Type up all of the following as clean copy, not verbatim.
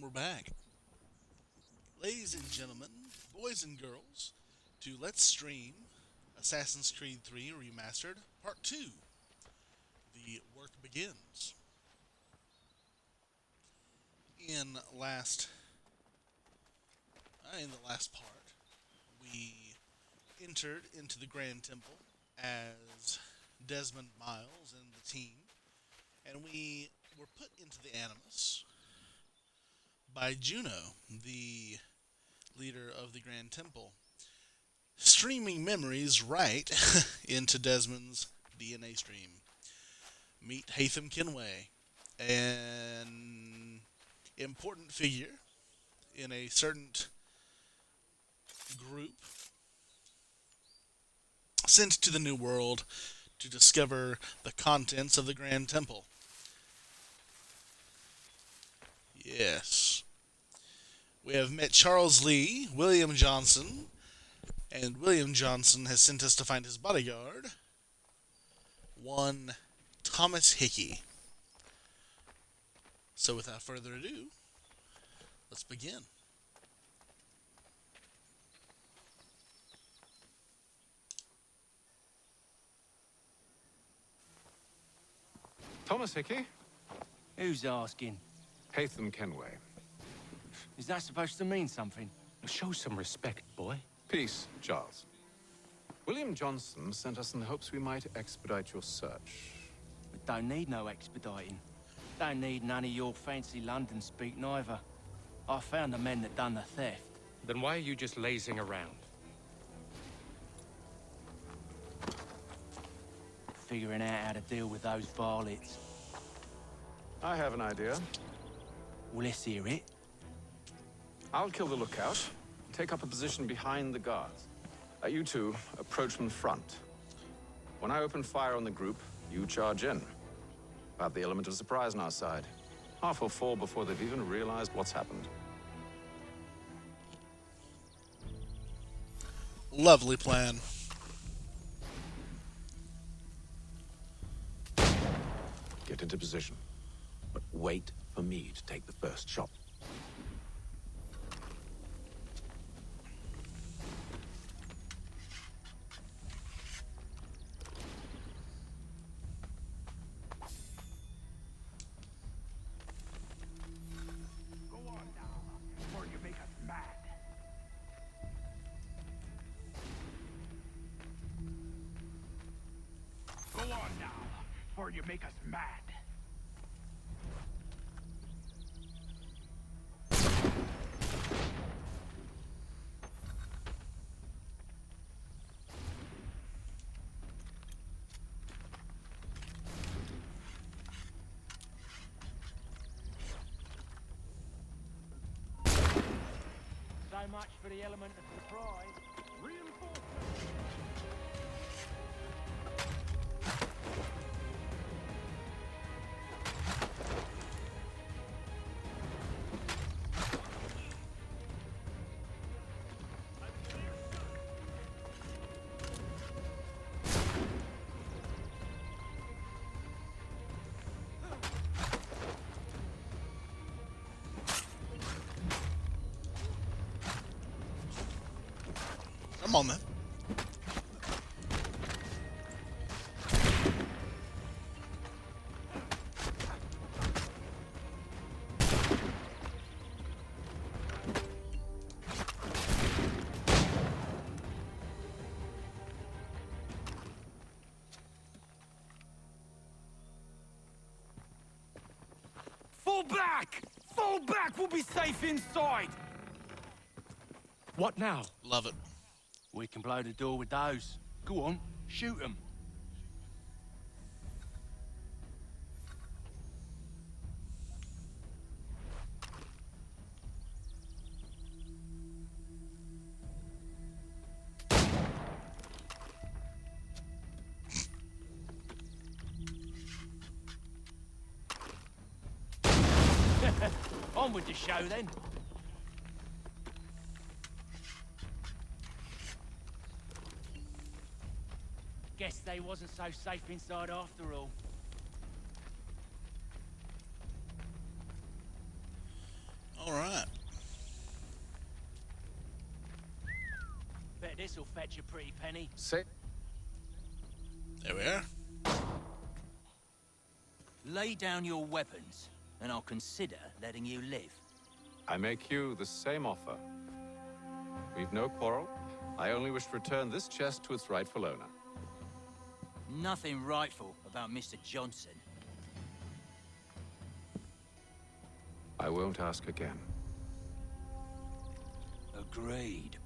we're back. Ladies and gentlemen, boys and girls, to Let's Stream Assassin's Creed 3 Remastered Part 2. The work begins. In last in the last part, we entered into the Grand Temple as Desmond Miles and the team, and we were put into the Animus by Juno, the leader of the Grand Temple, streaming memories right into Desmond's DNA stream. Meet Haytham Kenway, an important figure in a certain group sent to the New World to discover the contents of the Grand Temple. Yes. We have met Charles Lee, William Johnson, and William Johnson has sent us to find his bodyguard, one Thomas Hickey. So without further ado, let's begin. Thomas Hickey? Who's asking? Haytham Kenway. Is that supposed to mean something? Show some respect, boy. Peace, Charles. William Johnson sent us in the hopes we might expedite your search. We don't need no expediting. Don't need none of your fancy London speak neither. I found the men that done the theft. Then why are you just lazing around? Figuring out how to deal with those varlets. I have an idea. Well, let's hear it. I'll kill the lookout, take up a position behind the guards. You two approach from the front. When I open fire on the group, you charge in. Have the element of surprise on our side. Half will fall before they've even realized what's happened. Lovely plan. Get into position, but wait for me to take the first shot. You make us mad. So much for the element of surprise. Reinforcement. Come on, man. Fall back! Fall back! We'll be safe inside! What now? Love it. We can blow the door with those. Go on, shoot them. On with the show then. Guess they wasn't so safe inside after all. All right. Bet this'll fetch a pretty penny. Say, There we are. Lay down your weapons, and I'll consider letting you live. I make you the same offer. We've no quarrel. I only wish to return this chest to its rightful owner. Nothing rightful about Mr. Johnson. I won't ask again. Agreed.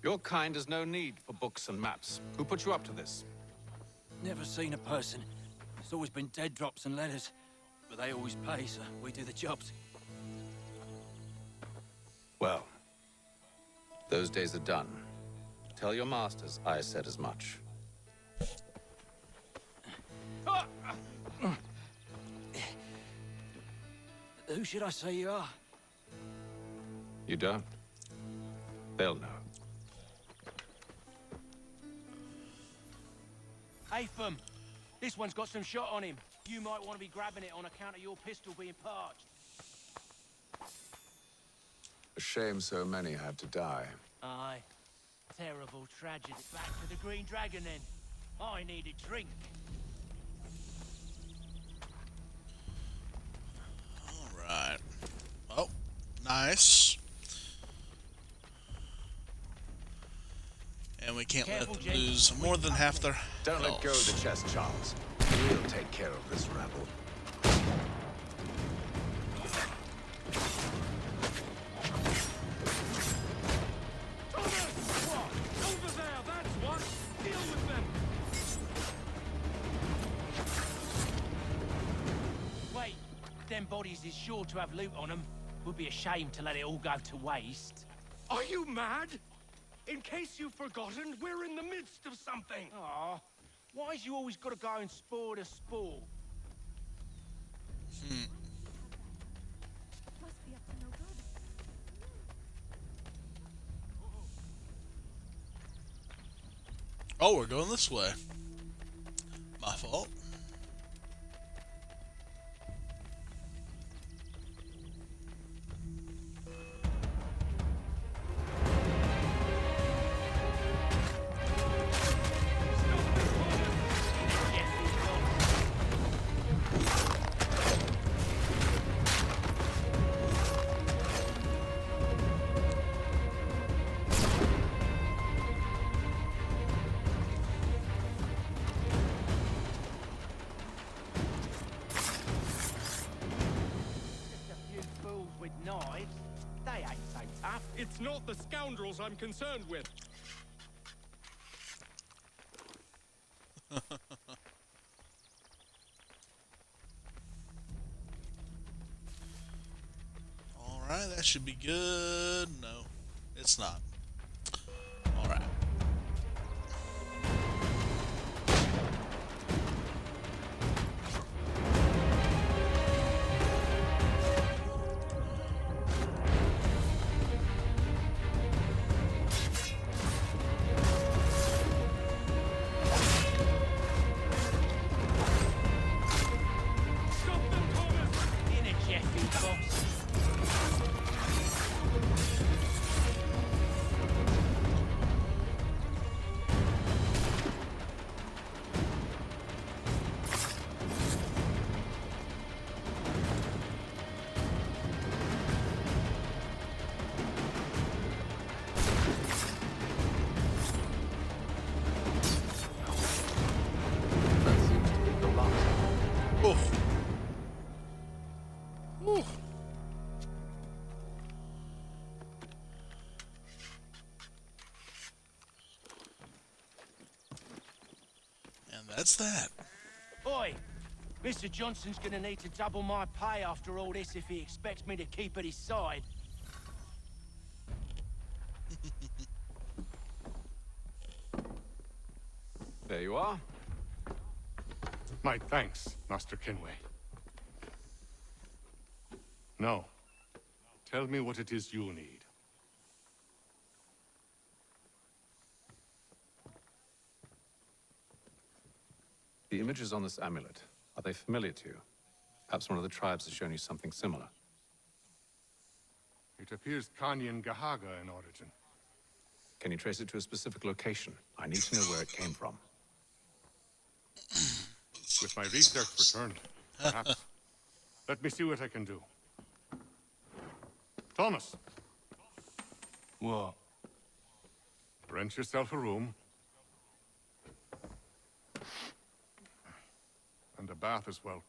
Your kind has no need for books and maps. Who put you up to this? Never seen a person. It's always been dead drops and letters. But they always pay, so we do the jobs. Well, those days are done. Tell your masters I said as much. Who should I say you are? You don't? They'll know. Haytham, this one's got some shot on him. You might want to be grabbing it on account of your pistol being parched. A shame so many had to die. Aye. Terrible tragedy. Back to the Green Dragon then. I need a drink. Alright. Oh, nice. And we can't Careful, let them Jake. lose more than half their Don't let go of health. the chest, Charles. We'll take care of this rabble. Over there, that's what! Deal with them! Wait, them bodies is sure to have loot on them. Would be a shame to let it all go to waste. Are you mad? In case you've forgotten, we're in the midst of something! Aw, why's you always gotta go and spoil the sport? Must be up to no good. Oh, we're going this way. My fault. Knives? They ain't so tough. It's not the scoundrels I'm concerned with. Alright, that should be good. No, it's not. Alright. Stop them, Thomas! In a Jeffy box. That seems to be the last. Oof. Oof. And that's that. Oi! Mr. Johnson's gonna need to double my pay after all this if he expects me to keep at his side. There you are. My thanks, Master Kenway. Now, tell me what it is you need. The images on this amulet, are they familiar to you? Perhaps one of the tribes has shown you something similar. It appears Kanyan Gahaga in origin. Can you trace it to a specific location? I need to know where it came from. With my research returned, perhaps. Let me see what I can do. Thomas, What? rent yourself a room. And a bath as well.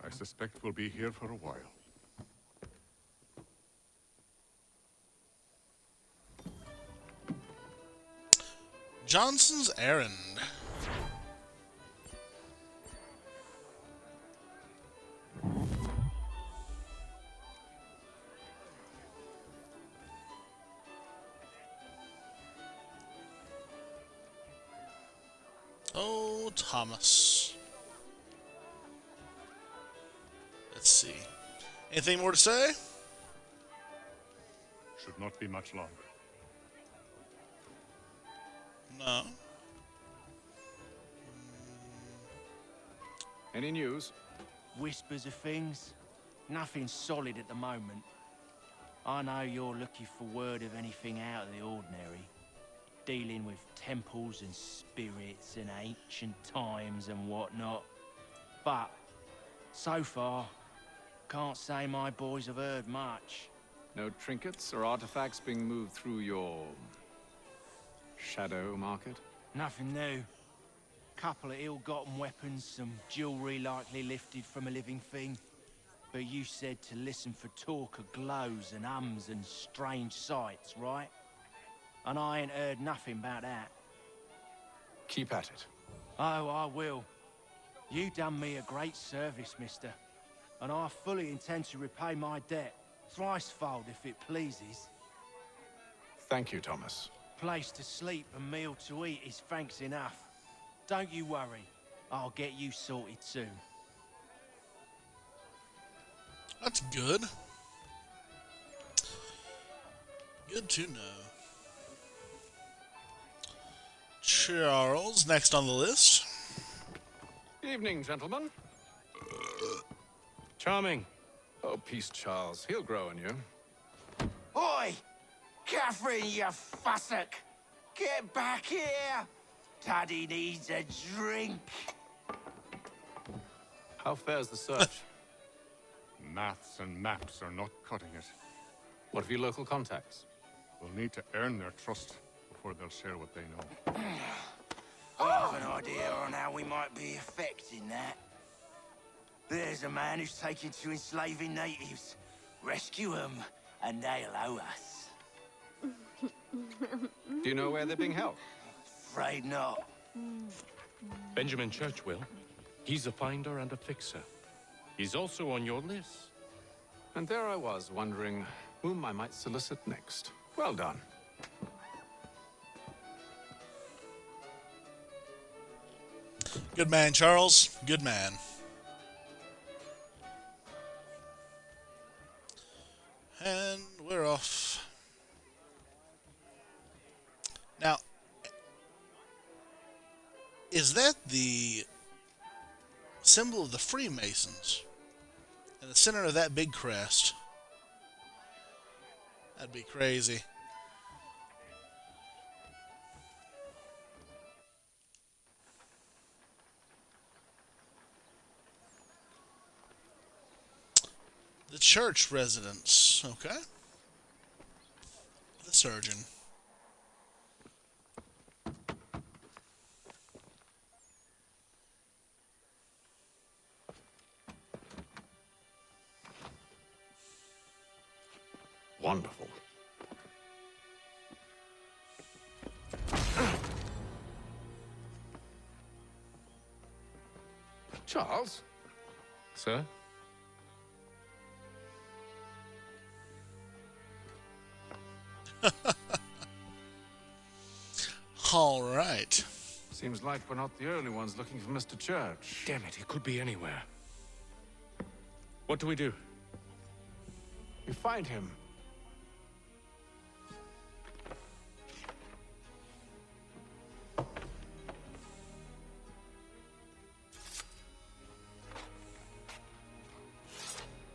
I suspect we'll be here for a while. Johnson's errand. Oh, Thomas. Let's see. Anything more to say? Should not be much longer. No. Any news? Whispers of things? Nothing solid at the moment. I know you're looking for word of anything out of the ordinary. Dealing with temples and spirits and ancient times and whatnot. But, so far, can't say my boys have heard much. No trinkets or artifacts being moved through your shadow market? Nothing new. Couple of ill-gotten weapons, some jewelry likely lifted from a living thing. But you said to listen for talk of glows and ums and strange sights, right? And I ain't heard nothing about that. Keep at it. Oh, I will. You done me a great service, mister. And I fully intend to repay my debt. Thricefold, if it pleases. Thank you, Thomas. Place to sleep and meal to eat is thanks enough. Don't you worry. I'll get you sorted soon. That's good. Good to know. Charles, next on the list. Evening, gentlemen. Charming. Oh, peace, Charles. He'll grow on you. Oi! Catherine, you fussock! Get back here! Taddy needs a drink. How fares the search? Maths and maps are not cutting it. What of your local contacts? We'll need to earn their trust before they'll share what they know. I have an idea on how we might be affecting that. There's a man who's taken to enslaving natives. Rescue them, and they'll owe us. Do you know where they're being held? Afraid not. Benjamin Church will. He's a finder and a fixer. He's also on your list. And there I was, wondering whom I might solicit next. Well done. Good man, Charles. Good man. And we're off. Now, is that the symbol of the Freemasons? In the center of that big crest? That'd be crazy. The church residence, okay. The surgeon. Wonderful. Charles? Sir? All right. Seems like we're not the only ones looking for Mr. Church. Damn it, he could be anywhere. What do we do? We find him.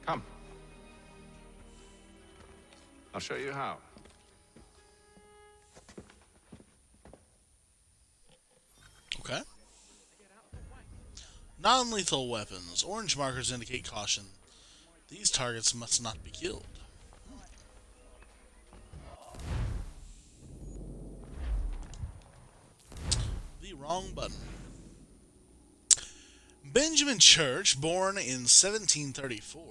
Come. I'll show you how. Okay. Non-lethal weapons. Orange markers indicate caution. These targets must not be killed. The wrong button. Benjamin Church, born in 1734.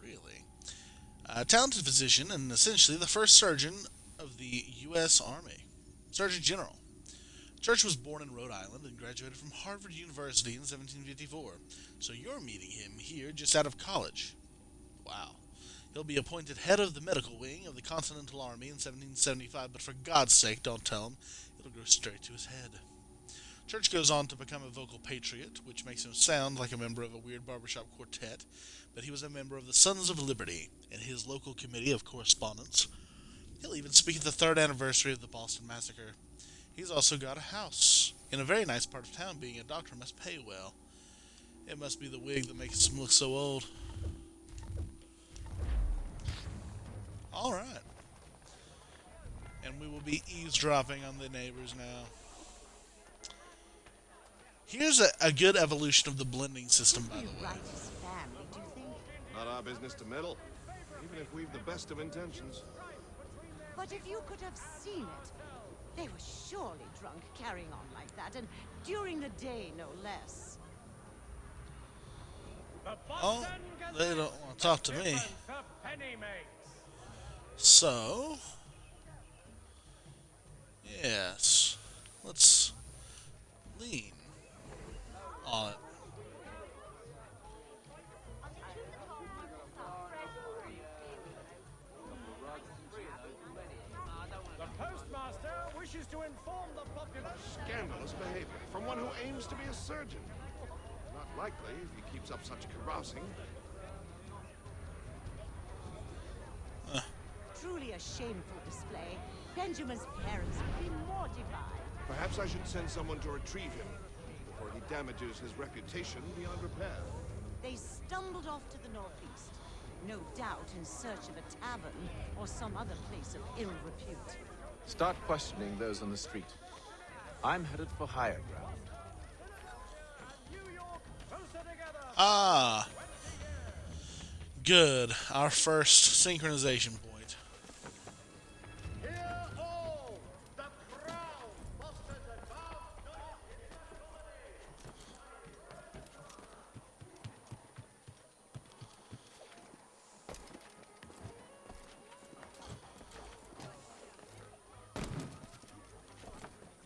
Really? A talented physician and essentially the first surgeon of the U.S. Army. Surgeon General. Church was born in Rhode Island and graduated from Harvard University in 1754. So you're meeting him here just out of college. Wow. He'll be appointed head of the medical wing of the Continental Army in 1775, but for God's sake, don't tell him. It'll go straight to his head. Church goes on to become a vocal patriot, which makes him sound like a member of a weird barbershop quartet, but he was a member of the Sons of Liberty and his local committee of correspondence. He'll even speak at the 3rd anniversary of the Boston Massacre. He's also got a house in a very nice part of town. Being a doctor must pay well. It must be the wig that makes him look so old. Alright. And we will be eavesdropping on the neighbors now. Here's a good evolution of the blending system, by the way. Not our business to meddle, even if we've the best of intentions. But if you could have seen it, they were surely drunk carrying on like that, and during the day, no less. Oh, they don't want to talk to me. So, yes, let's lean on it. The postmaster wishes to inform the populace. Scandalous behavior from one who aims to be a surgeon. Not likely if he keeps up such carousing. Truly a shameful display. Benjamin's parents would be mortified. Perhaps I should send someone to retrieve him before he damages his reputation beyond repair. They stumbled off to the northeast, no doubt in search of a tavern or some other place of ill repute. Start questioning those on the street. I'm headed for higher ground. Ah, good. Our first synchronization point.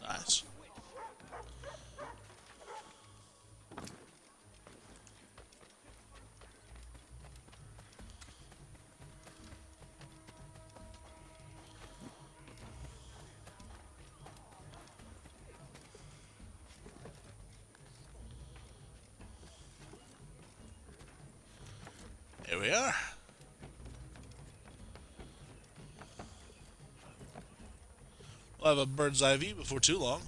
Nice. Here we are. We'll have a bird's eye view before too long.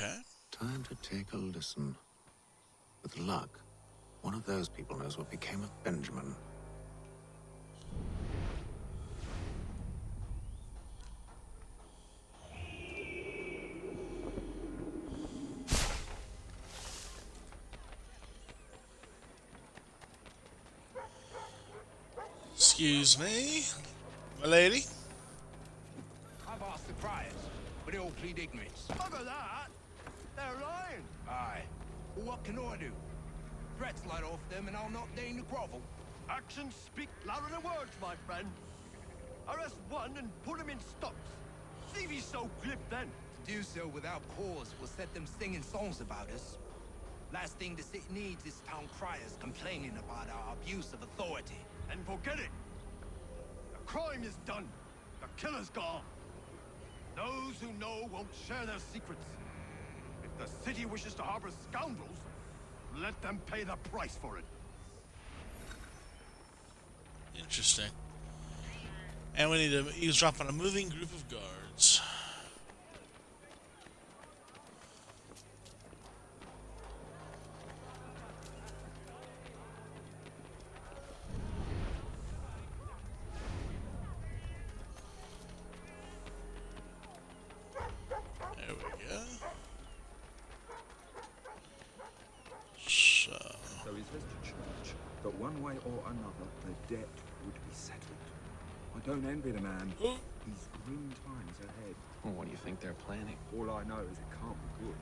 Okay. Time to take a listen. With luck, one of those people knows what became of Benjamin. Excuse me, my lady. I've asked the criers, but they all plead ignorance. Bugger that! They're lying! Aye. Well, what can I do? Threats light off them and I'll not deign to grovel. Actions speak louder than words, my friend. Arrest one and put him in stocks. See if he's so glib then. To do so without cause will set them singing songs about us. Last thing the city needs is town criers complaining about our abuse of authority. And forget it. The crime is done. The killer's gone. Those who know won't share their secrets. If the city wishes to harbor scoundrels, let them pay the price for it. Interesting. And we need to eavesdrop on a moving group of guards. There we go. So is this to church, but one way or another, the debt would be settled. I don't envy the man. These grim times ahead. Well, what do you think they're planning? All I know is it can't be good.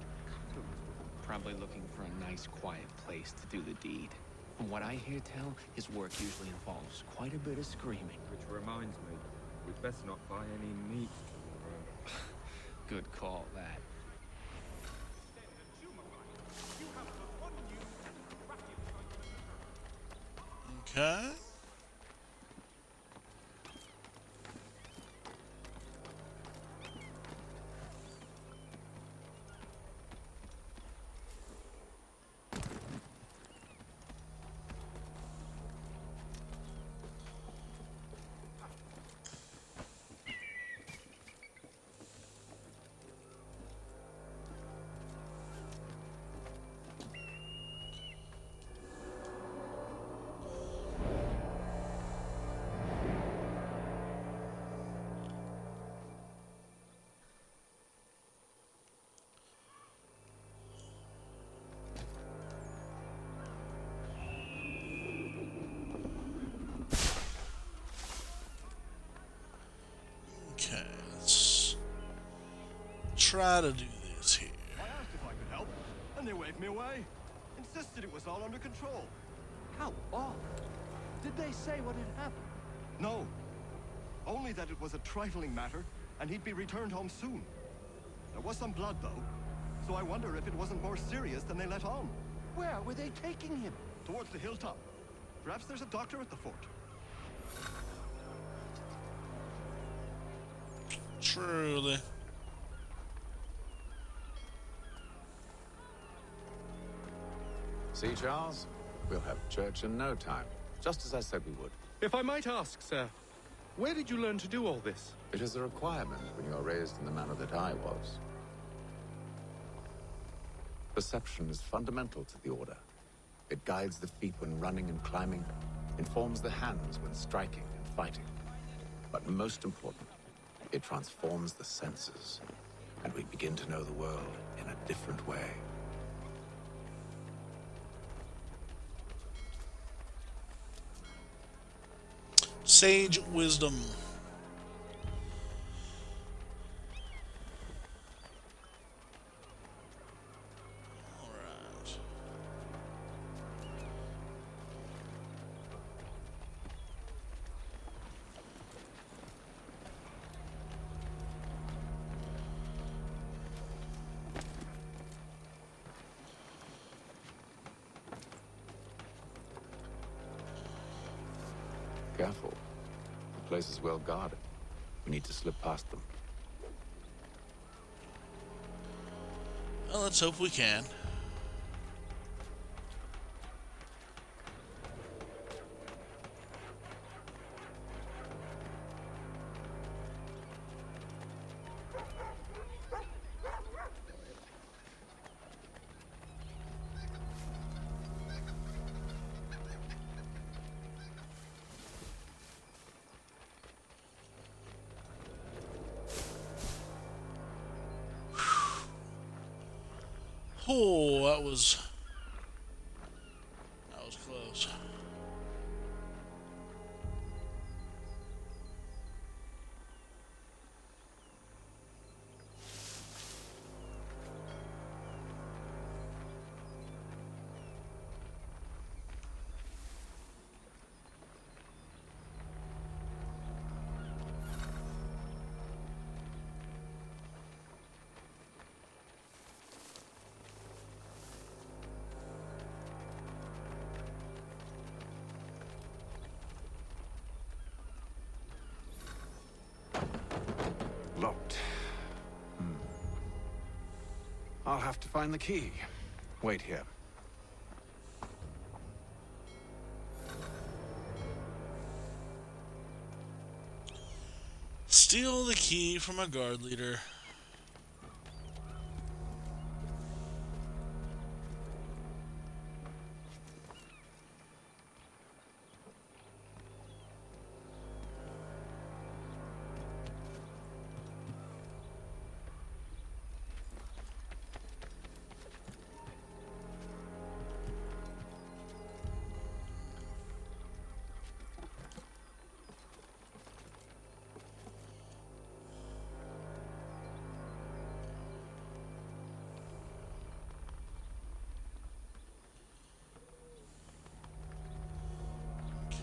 Probably looking for a nice, quiet place to do the deed. From what I hear tell, his work usually involves quite a bit of screaming. Which reminds me, we'd best not buy any meat tomorrow. Good call, that. okay. Okay, let's try to do this here. I asked if I could help, and they waved me away. Insisted it was all under control. How odd. Did they say what had happened? No. Only that it was a trifling matter, and he'd be returned home soon. There was some blood, though, so I wonder if it wasn't more serious than they let on. Where were they taking him? Towards the hilltop. Perhaps there's a doctor at the fort. Truly. See, Charles? We'll have church in no time, just as I said we would. If I might ask, sir, where did you learn to do all this? It is a requirement when you are raised in the manner that I was. Perception is fundamental to the Order. It guides the feet when running and climbing, informs the hands when striking and fighting. But most important, it transforms the senses, and we begin to know the world in a different way. Sage wisdom. All right. Careful. The place is well guarded. We need to slip past them. Well, let's hope we can. Oh, that was close. I'll have to find the key. Wait here. Steal the key from a guard leader.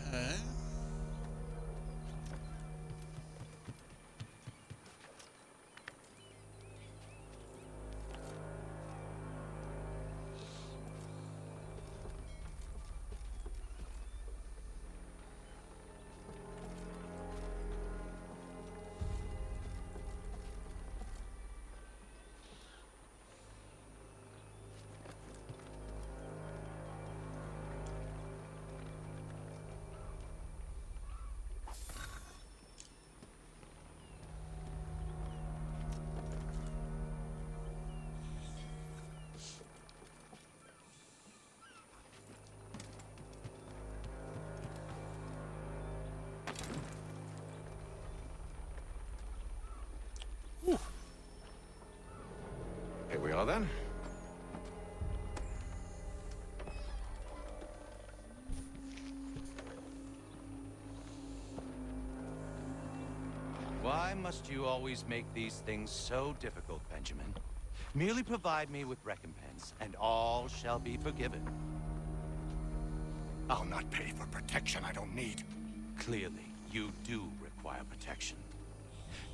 Okay. Here we are then. Why must you always make these things so difficult, Benjamin? Merely provide me with recompense, and all shall be forgiven. I'll not pay for protection I don't need. Clearly, you do require protection.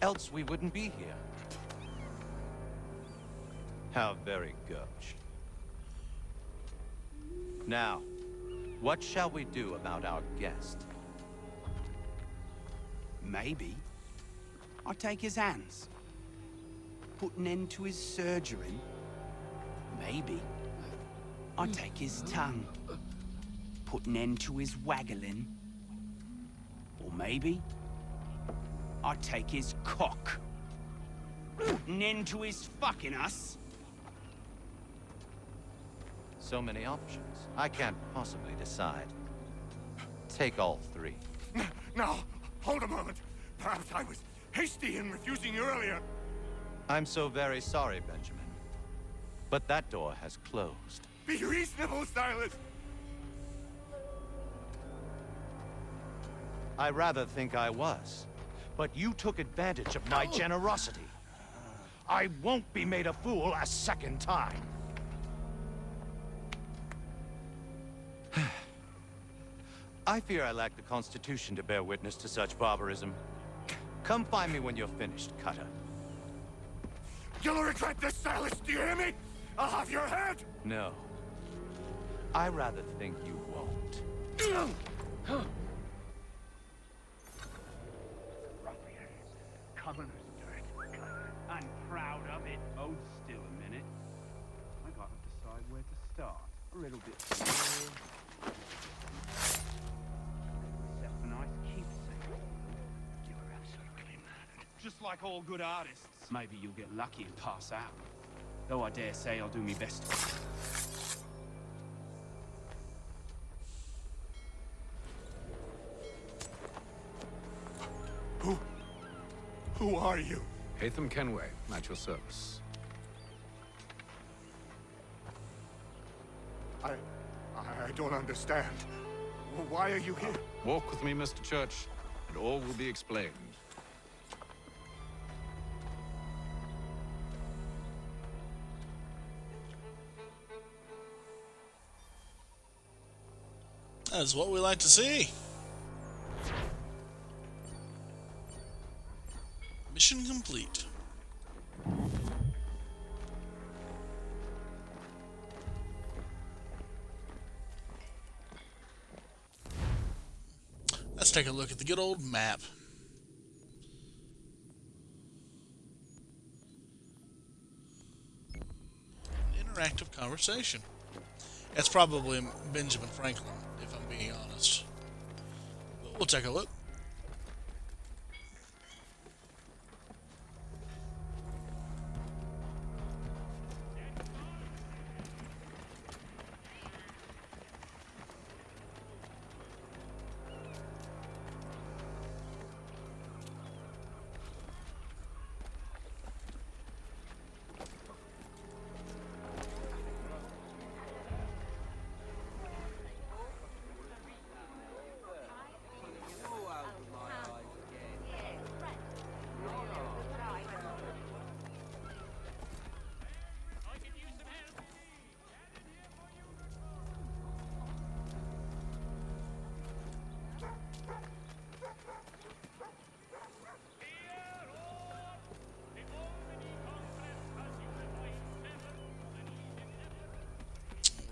Else we wouldn't be here. How very gauche. Now, what shall we do about our guest? Maybe I'll take his hands. Put an end to his surgery. Maybe I'll take his tongue. Put an end to his waggling. Or maybe I'll take his cock. Put an end to his fucking us. So many options. I can't possibly decide. Take all three. No, hold a moment. Perhaps I was hasty in refusing you earlier. I'm so very sorry, Benjamin. But that door has closed. Be reasonable, Silas. I rather think I was. But you took advantage of my generosity. I won't be made a fool a second time. I fear I lack the constitution to bear witness to such barbarism. Come find me when you're finished, Cutter. You'll regret this, Silas, do you hear me? I'll have your head! No. I rather think you won't. Commoners dirt. I'm proud of it. Hold still a minute. I gotta decide where to start. A little bit here. Set up a nice keepsake. You were absolutely mad. Just like all good artists. Maybe you'll get lucky and pass out. Though I dare say I'll do my best. Who are you? Haytham Kenway, at your service. I don't understand. Why are you here? Walk with me, Mr. Church, and all will be explained. That's what we like to see. Mission complete. Let's take a look at the good old map. productive conversation. It's probably Benjamin Franklin, if I'm being honest. But we'll take a look.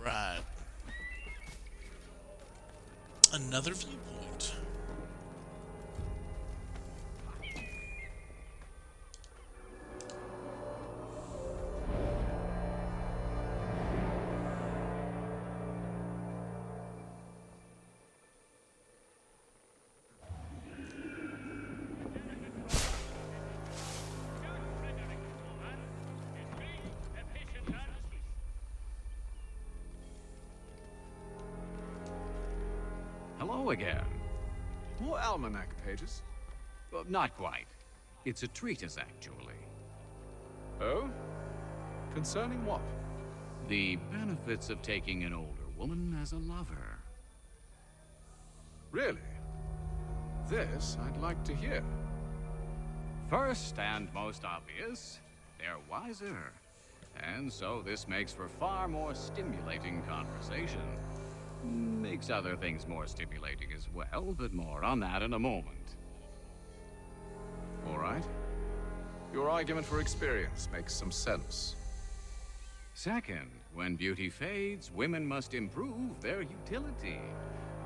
Right. Another viewpoint. Hello again. More almanac pages? Not quite. It's a treatise, actually. Oh? Concerning what? The benefits of taking an older woman as a lover. Really? This I'd like to hear. First and most obvious, they're wiser. And so this makes for far more stimulating conversation. Makes other things more stimulating as well, but more on that in a moment. All right. Your argument for experience makes some sense. Second, when beauty fades, women must improve their utility,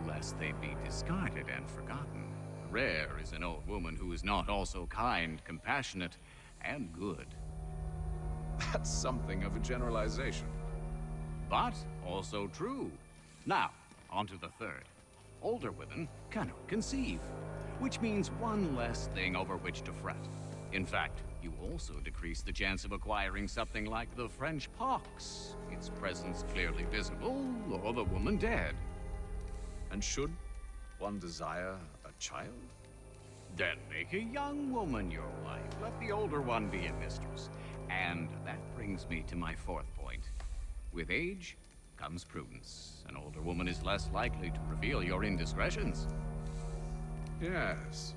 lest they be discarded and forgotten. Rare is an old woman who is not also kind, compassionate, and good. That's something of a generalization. But also true. Now, on to the third. Older women cannot conceive, which means one less thing over which to fret. In fact, you also decrease the chance of acquiring something like the French pox, its presence clearly visible, or the woman dead. And should one desire a child? Then make a young woman your wife. Let the older one be a mistress. And that brings me to my fourth point. With age comes prudence. An older woman is less likely to reveal your indiscretions. Yes.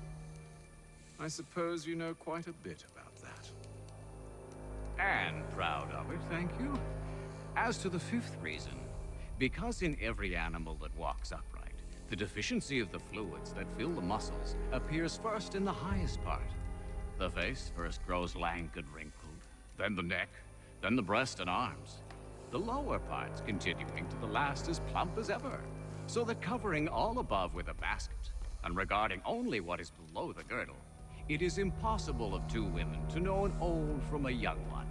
I suppose you know quite a bit about that. And proud of it, thank you. As to the fifth reason, because in every animal that walks upright, the deficiency of the fluids that fill the muscles appears first in the highest part. The face first grows lank and wrinkled, then the neck, then the breast and arms. The lower parts continuing to the last as plump as ever, so that covering all above with a basket, and regarding only what is below the girdle, it is impossible of two women to know an old from a young one.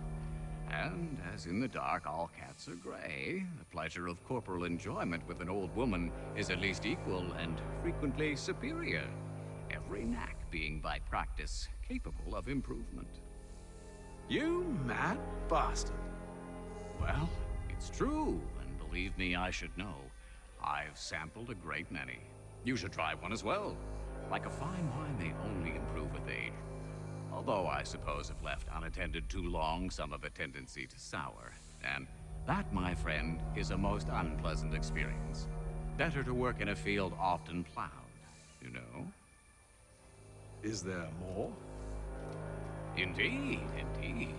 And as in the dark all cats are gray, the pleasure of corporal enjoyment with an old woman is at least equal and frequently superior, every knack being by practice capable of improvement. You mad bastard. Well, it's true, and believe me, I should know. I've sampled a great many. You should try one as well. Like a fine wine, they only improve with age. Although I suppose if left unattended too long, some have a tendency to sour. And that, my friend, is a most unpleasant experience. Better to work in a field often plowed, you know? Is there more? Indeed, indeed.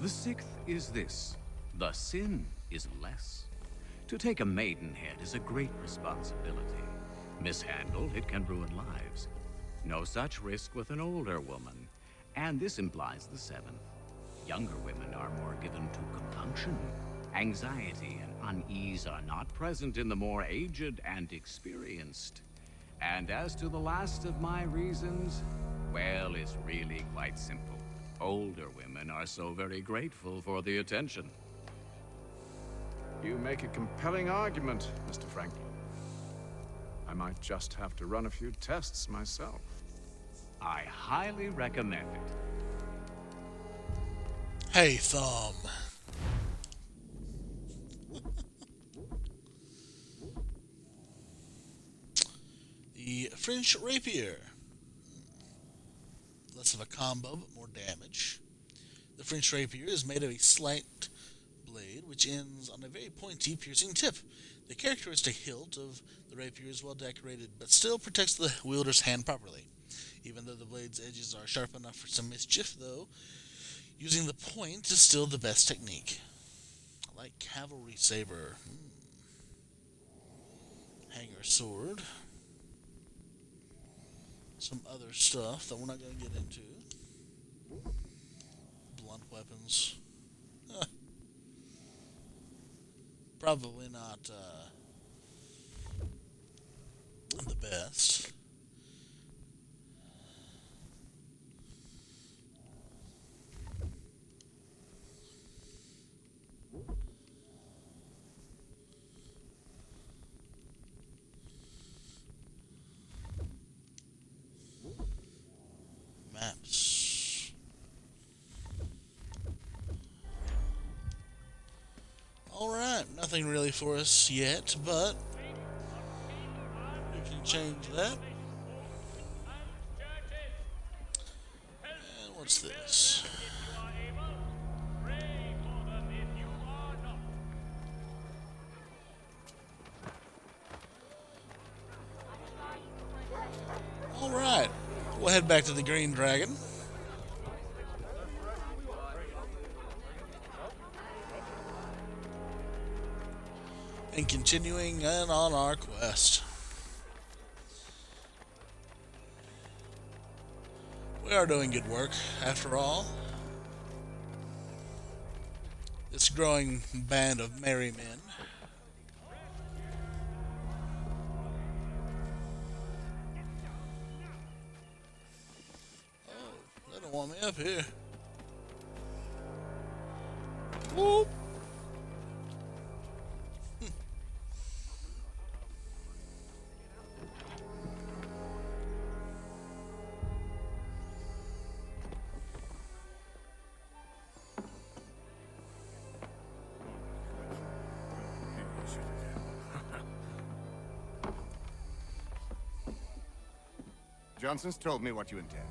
The sixth is this. The sin is less. To take a maidenhead is a great responsibility. Mishandled, it can ruin lives. No such risk with an older woman. And this implies the seventh. Younger women are more given to compunction. Anxiety and unease are not present in the more aged and experienced. And as to the last of my reasons, well, it's really quite simple. Older women are so very grateful for the attention. You make a compelling argument, Mr. Franklin. I might just have to run a few tests myself. I highly recommend it. Haytham. The French rapier. Less of a combo, but more damage. The French rapier is made of a slight blade, which ends on a very pointy, piercing tip. The characteristic hilt of the rapier is well decorated, but still protects the wielder's hand properly. Even though the blade's edges are sharp enough for some mischief, though, using the point is still the best technique. I like cavalry saber. Hanger sword. Some other stuff that we're not going to get into. Blunt weapons. Probably not the best. Maps. Alright, nothing really for us yet, but we can change that. And what's this? Alright, we'll head back to the Green Dragon. And continuing on our quest. We are doing good work, after all. This growing band of merry men. Oh, they don't want me up here. Whoop! Johnson's told me what you intend.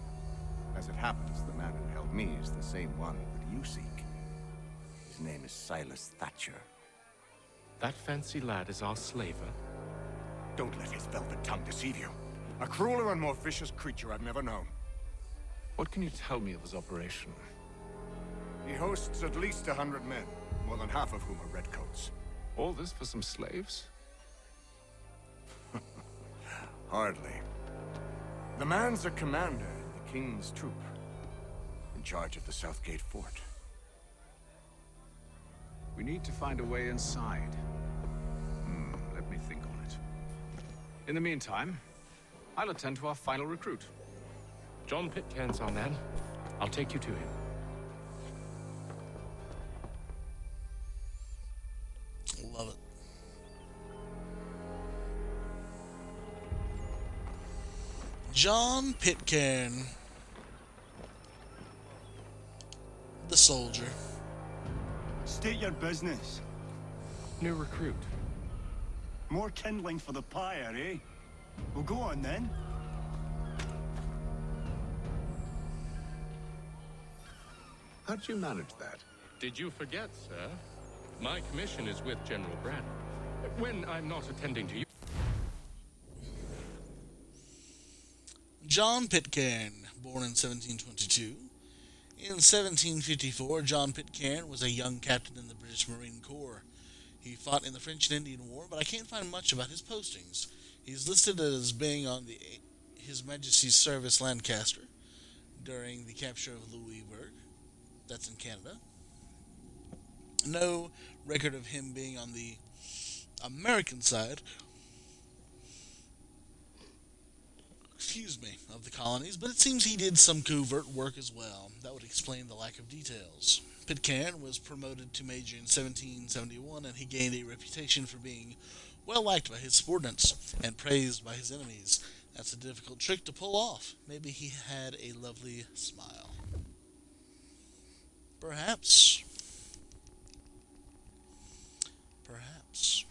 As it happens, the man who held me is the same one that you seek. His name is Silas Thatcher. That fancy lad is our slaver? Don't let his velvet tongue deceive you. A crueler and more vicious creature I've never known. What can you tell me of his operation? He hosts at least 100 men, more than half of whom are redcoats. All this for some slaves? Hardly. The man's a commander in the King's troop, in charge of the Southgate Fort. We need to find a way inside. Let me think on it. In the meantime, I'll attend to our final recruit. John Pitcairn's our man. I'll take you to him. Love it. John Pitcairn. The soldier. State your business. New recruit. More kindling for the pyre, eh? Well, go on then. How did you manage that? Did you forget, sir? My commission is with General Braddock. When I'm not attending to you... John Pitcairn, born in 1722. In 1754, John Pitcairn was a young captain in the British Marine Corps. He fought in the French and Indian War, but I can't find much about his postings. He's listed as being on the His Majesty's Service Lancaster during the capture of Louisburg. That's in Canada. No record of him being on the American side. of the colonies, but it seems he did some covert work as well. That would explain the lack of details. Pitcairn was promoted to major in 1771, and he gained a reputation for being well liked by his subordinates and praised by his enemies. That's a difficult trick to pull off. Maybe he had a lovely smile. Perhaps. Perhaps.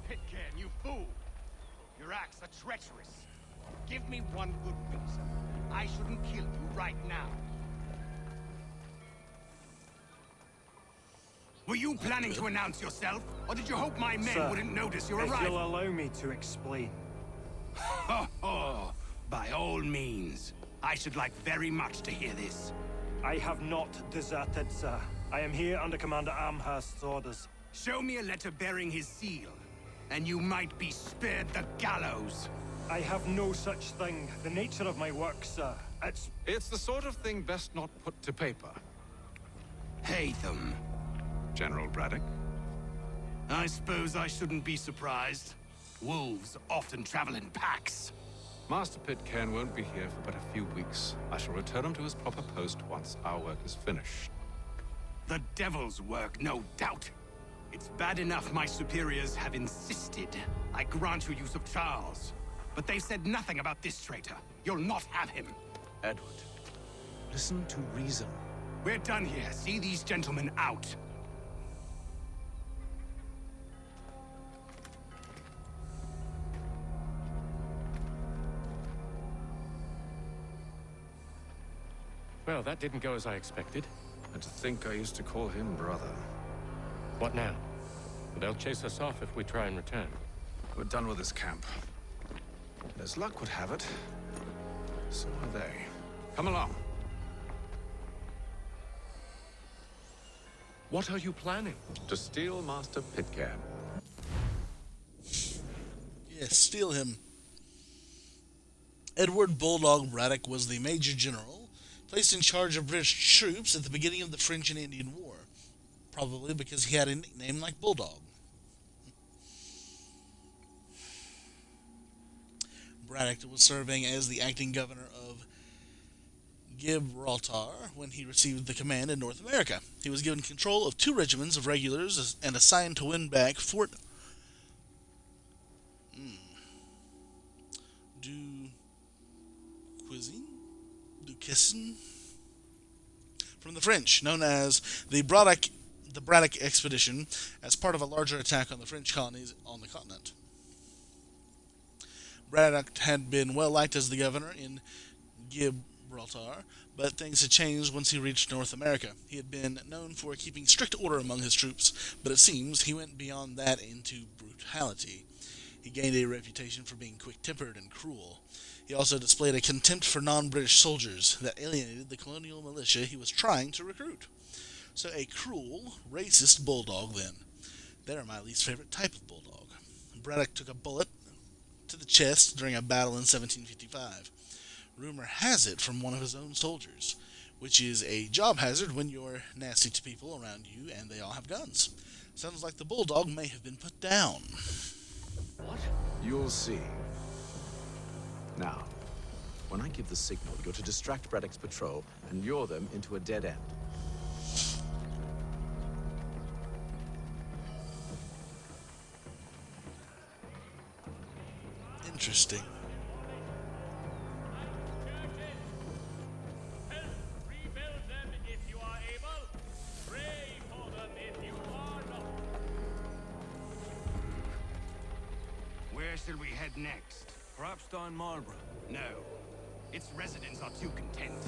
Pitcairn, you fool! Your acts are treacherous. Give me one good reason. I shouldn't kill you right now. Were you planning to announce yourself? Or did you hope my men Sir, wouldn't notice your if arrival? you'll allow me to explain. Ho ho! By all means. I should like very much to hear this. I have not deserted, sir. I am here under Commander Amherst's orders. Show me a letter bearing his seal, and you might be spared the gallows. I have no such thing. The nature of my work, sir. It's the sort of thing best not put to paper. Haytham. General Braddock? I suppose I shouldn't be surprised. Wolves often travel in packs. Master Pitcairn won't be here for but a few weeks. I shall return him to his proper post once our work is finished. The devil's work, no doubt. It's bad enough my superiors have insisted I grant you use of Charles. But they've said nothing about this traitor. You'll not have him. Edward, listen to reason. We're done here. See these gentlemen out. Well, that didn't go as I expected. And to think I used to call him brother. What now? They'll chase us off if we try and return. We're done with this camp. And as luck would have it, so are they. Come along. What are you planning? To steal Master Pitcairn. Yes, steal him. Edward Bulldog Braddock was the Major General, placed in charge of British troops at the beginning of the French and Indian War, probably because he had a nickname like Bulldog. Braddock was serving as the acting governor of Gibraltar when he received the command in North America. He was given control of 2 regiments of regulars and assigned to win back Fort Duquesne from the French, known as the Braddock Expedition, as part of a larger attack on the French colonies on the continent. Braddock had been well liked as the governor in Gibraltar, but things had changed once he reached North America. He had been known for keeping strict order among his troops, but it seems he went beyond that into brutality. He gained a reputation for being quick-tempered and cruel. He also displayed a contempt for non-British soldiers that alienated the colonial militia he was trying to recruit. So a cruel, racist bulldog, then. They're my least favorite type of bulldog. Braddock took a bullet to the chest during a battle in 1755. Rumor has it from one of his own soldiers, which is a job hazard when you're nasty to people around you and they all have guns. Sounds like the bulldog may have been put down. What? You'll see. Now, when I give the signal, you're to distract Braddock's patrol and lure them into a dead end. Interesting. Where shall we head next? Perhaps down Marlborough. No. Its residents are too content.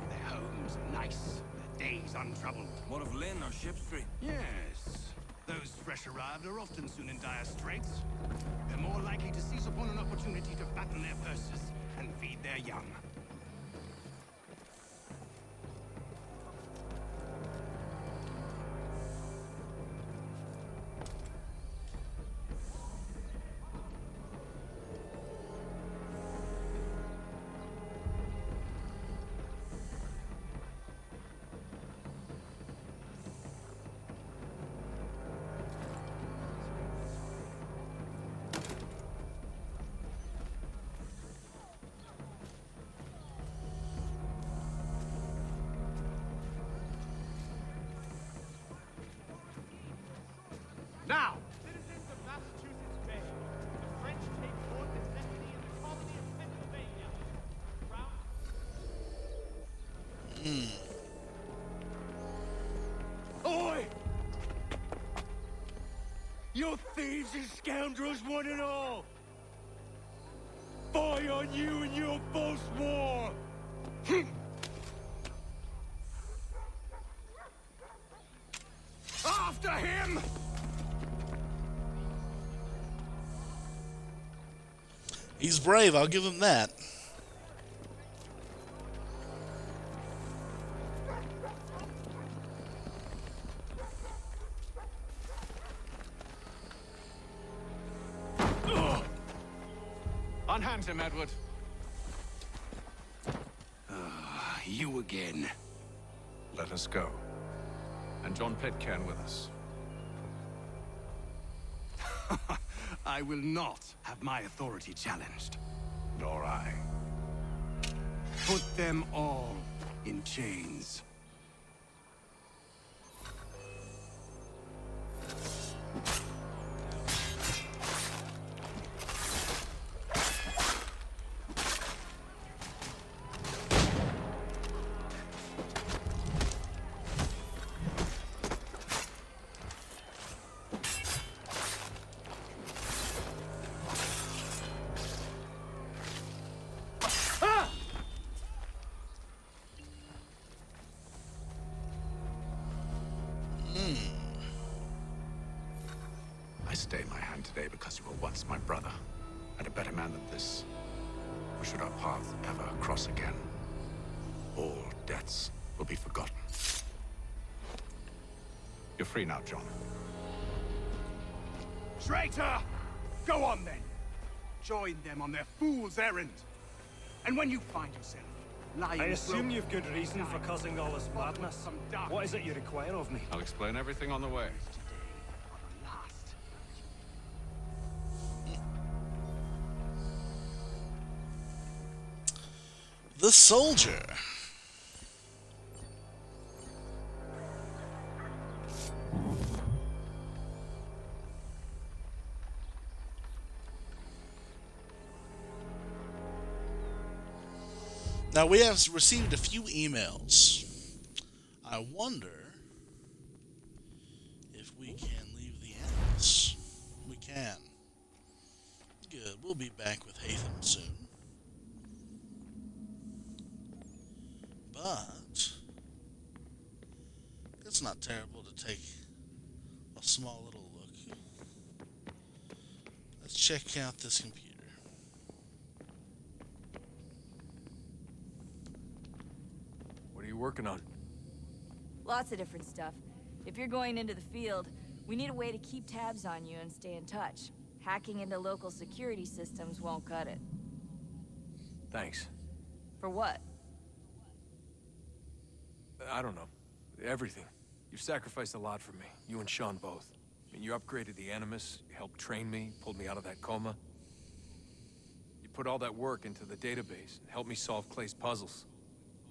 Their homes are nice, their days untroubled. What of Lynn or Ship Street? Yes. Those fresh arrived are often soon in dire straits. They're more likely to seize upon an opportunity to fatten their purses and feed their young. Oi! You thieves and scoundrels, one and all! Fire on you and your false war! After him! He's brave, I'll give him that. Unhand him, Edward. You again. Let us go. And John Pitcairn with us. I will not have my authority challenged. Nor I. Put them all in chains. I stayed my hand today because you were once my brother, and a better man than this. Or should our paths ever cross again, all debts will be forgotten. You're free now, John. Traitor! Go on then. Join them on their fool's errand. And when you find yourself lying... I assume you've good reason for causing all this madness. What is it you require of me? I'll explain everything on the way. The soldier. Now we have received a few emails. I wonder if we can leave the animals. We can. Good. We'll be back with Haytham soon. But it's not terrible to take a small little look. Let's check out this computer. What are you working on? Lots of different stuff. If you're going into the field, we need a way to keep tabs on you and stay in touch. Hacking into local security systems won't cut it. Thanks. For what? I don't know. Everything. You've sacrificed a lot for me. You and Sean both. I mean, you upgraded the Animus, you helped train me, pulled me out of that coma. You put all that work into the database and helped me solve Clay's puzzles.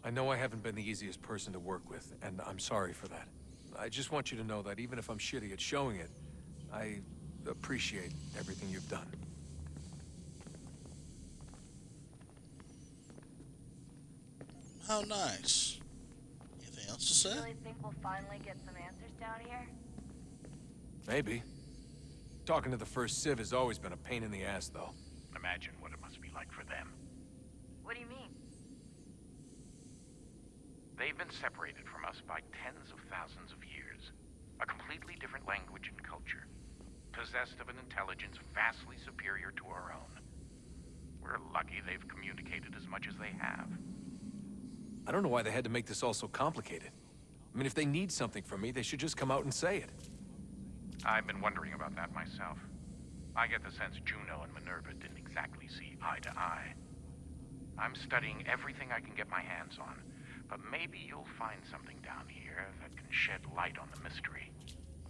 I know I haven't been the easiest person to work with, and I'm sorry for that. I just want you to know that even if I'm shitty at showing it, I appreciate everything you've done. How nice. Anything else to say? You really think we'll finally get some answers down here? Maybe. Talking to the first Civ has always been a pain in the ass, though. Imagine what it must be like for them. What do you mean? They've been separated from us by tens of thousands of years. A completely different language and culture. Possessed of an intelligence vastly superior to our own. We're lucky they've communicated as much as they have. I don't know why they had to make this all so complicated. I mean, if they need something from me, they should just come out and say it. I've been wondering about that myself. I get the sense Juno and Minerva didn't exactly see eye to eye. I'm studying everything I can get my hands on, but maybe you'll find something down here that can shed light on the mystery.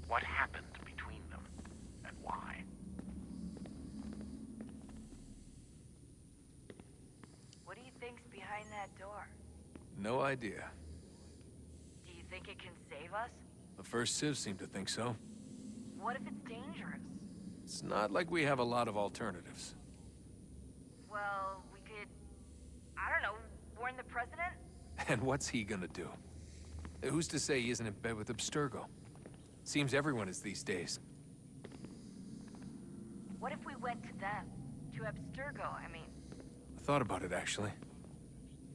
What happened between them, and why? What do you think's behind that door? No idea. Do you think it can save us? The first Civ seemed to think so. What if it's dangerous? It's not like we have a lot of alternatives. Well, we could... I don't know, warn the president? And what's he gonna do? Who's to say he isn't in bed with Abstergo? Seems everyone is these days. What if we went to them? To Abstergo, I mean. I thought about it, actually.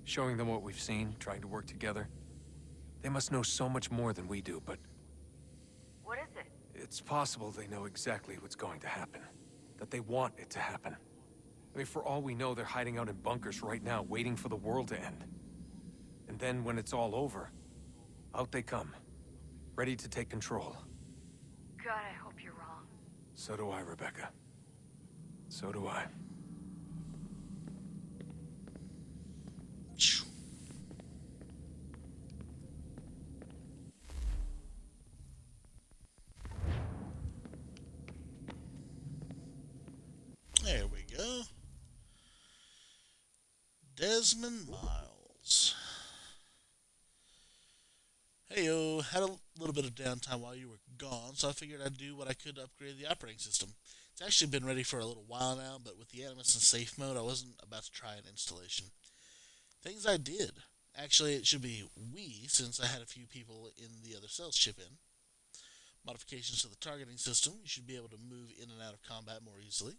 Showing them what we've seen, trying to work together. They must know so much more than we do, but... What is it? It's possible they know exactly what's going to happen. That they want it to happen. I mean, for all we know, they're hiding out in bunkers right now, waiting for the world to end. And then, when it's all over, out they come. Ready to take control. God, I hope you're wrong. So do I, Rebecca. So do I. There we go. Desmond Miles. Heyo, had a little bit of downtime while you were gone, so I figured I'd do what I could to upgrade the operating system. It's actually been ready for a little while now, but with the Animus in safe mode, I wasn't about to try an installation. Things I did. Actually, it should be we, since I had a few people in the other cells chip in. Modifications to the targeting system. You should be able to move in and out of combat more easily.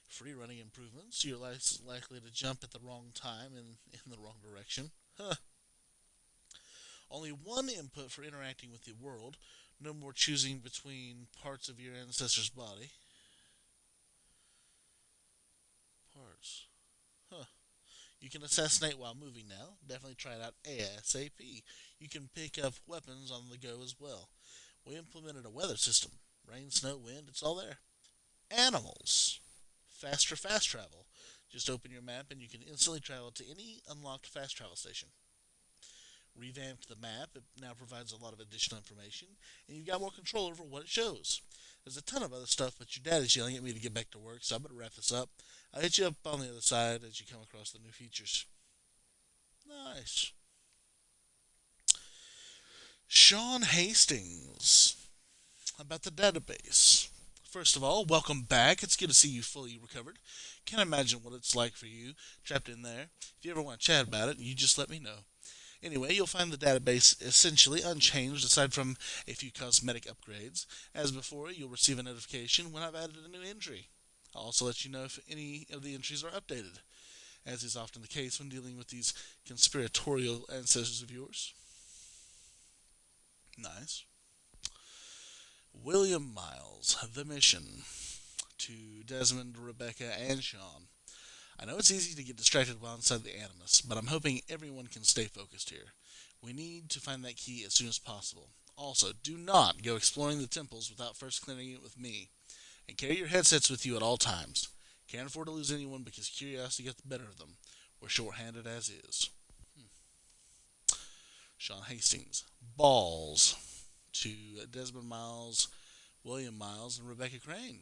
Free running improvements. You're less likely to jump at the wrong time and in the wrong direction. Huh. Only one input for interacting with the world. No more choosing between parts of your ancestor's body. Parts. Huh. You can assassinate while moving now. Definitely try it out ASAP. You can pick up weapons on the go as well. We implemented a weather system. Rain, snow, wind, it's all there. Animals. Faster fast travel. Just open your map and you can instantly travel to any unlocked fast travel station. Revamped the map. It now provides a lot of additional information, and you've got more control over what it shows. There's a ton of other stuff, but your dad is yelling at me to get back to work, so I'm going to wrap this up. I'll hit you up on the other side as you come across the new features. Nice. Sean Hastings. About the database. First of all, welcome back. It's good to see you fully recovered. Can't imagine what it's like for you, trapped in there. If you ever want to chat about it, you just let me know. Anyway, you'll find the database essentially unchanged aside from a few cosmetic upgrades. As before, you'll receive a notification when I've added a new entry. I'll also let you know if any of the entries are updated, as is often the case when dealing with these conspiratorial ancestors of yours. Nice. William Miles, The Mission. To Desmond, Rebecca, and Sean. I know it's easy to get distracted while inside the Animus, but I'm hoping everyone can stay focused here. We need to find that key as soon as possible. Also, do not go exploring the temples without first clearing it with me. And carry your headsets with you at all times. Can't afford to lose anyone because curiosity gets the better of them. We're short-handed as is. Sean Hastings. Balls. To Desmond Miles, William Miles, and Rebecca Crane.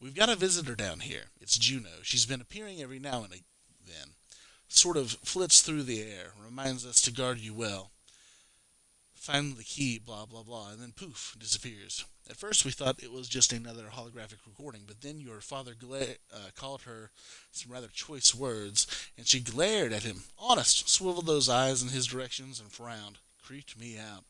We've got a visitor down here. It's Juno. She's been appearing every now and then. Sort of flits through the air. Reminds us to guard you well. Find the key, blah, blah, blah, and then poof, disappears. At first we thought it was just another holographic recording, but then your father called her some rather choice words, and she glared at him. Honest, swiveled those eyes in his directions and frowned. Creeped me out.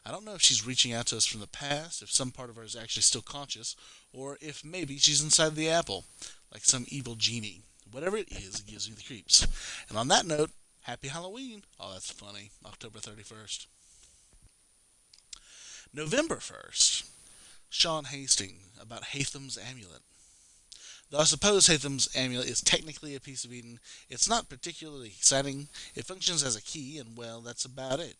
I don't know if she's reaching out to us from the past, if some part of her is actually still conscious, or if maybe she's inside the apple, like some evil genie. Whatever it is, it gives me the creeps. And on that note, happy Halloween. Oh, that's funny. October 31st. November 1st. Sean Hastings about Haytham's amulet. Though I suppose Haytham's amulet is technically a piece of Eden, it's not particularly exciting. It functions as a key, and well, that's about it.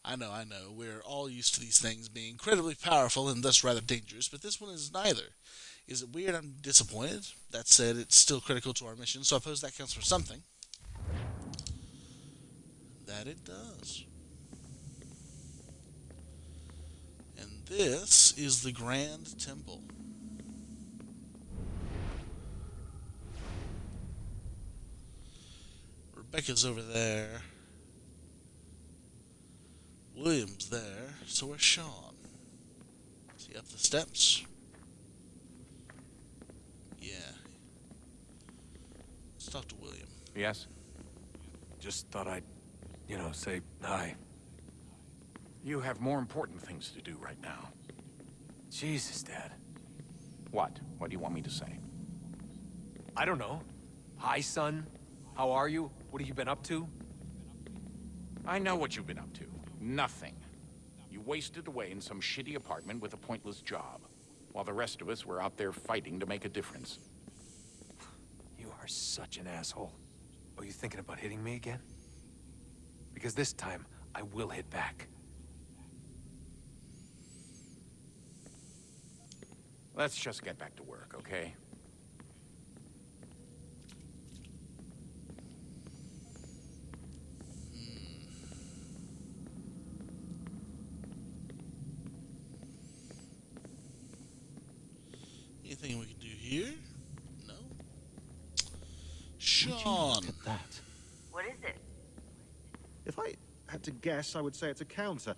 I know, we're all used to these things being incredibly powerful and thus rather dangerous, but this one is neither. Is it weird? I'm disappointed. That said, it's still critical to our mission, so I suppose that counts for something. That it does. And this is the Grand Temple. Rebecca's over there. William's there, so is Sean. Is he up the steps? Yeah. Let's talk to William. Yes? Just thought I'd you know, say hi. You have more important things to do right now. Jesus, Dad. What? What do you want me to say? I don't know. Hi, son. How are you? What have you been up to? I know what you've been up to. Nothing. You wasted away in some shitty apartment with a pointless job, while the rest of us were out there fighting to make a difference. You are such an asshole. Are you thinking about hitting me again? Because this time, I will hit back. Let's just get back to work, okay? Anything we can do here? No. Would Sean. you look at that? What is it? If I had to guess, I would say it's a counter.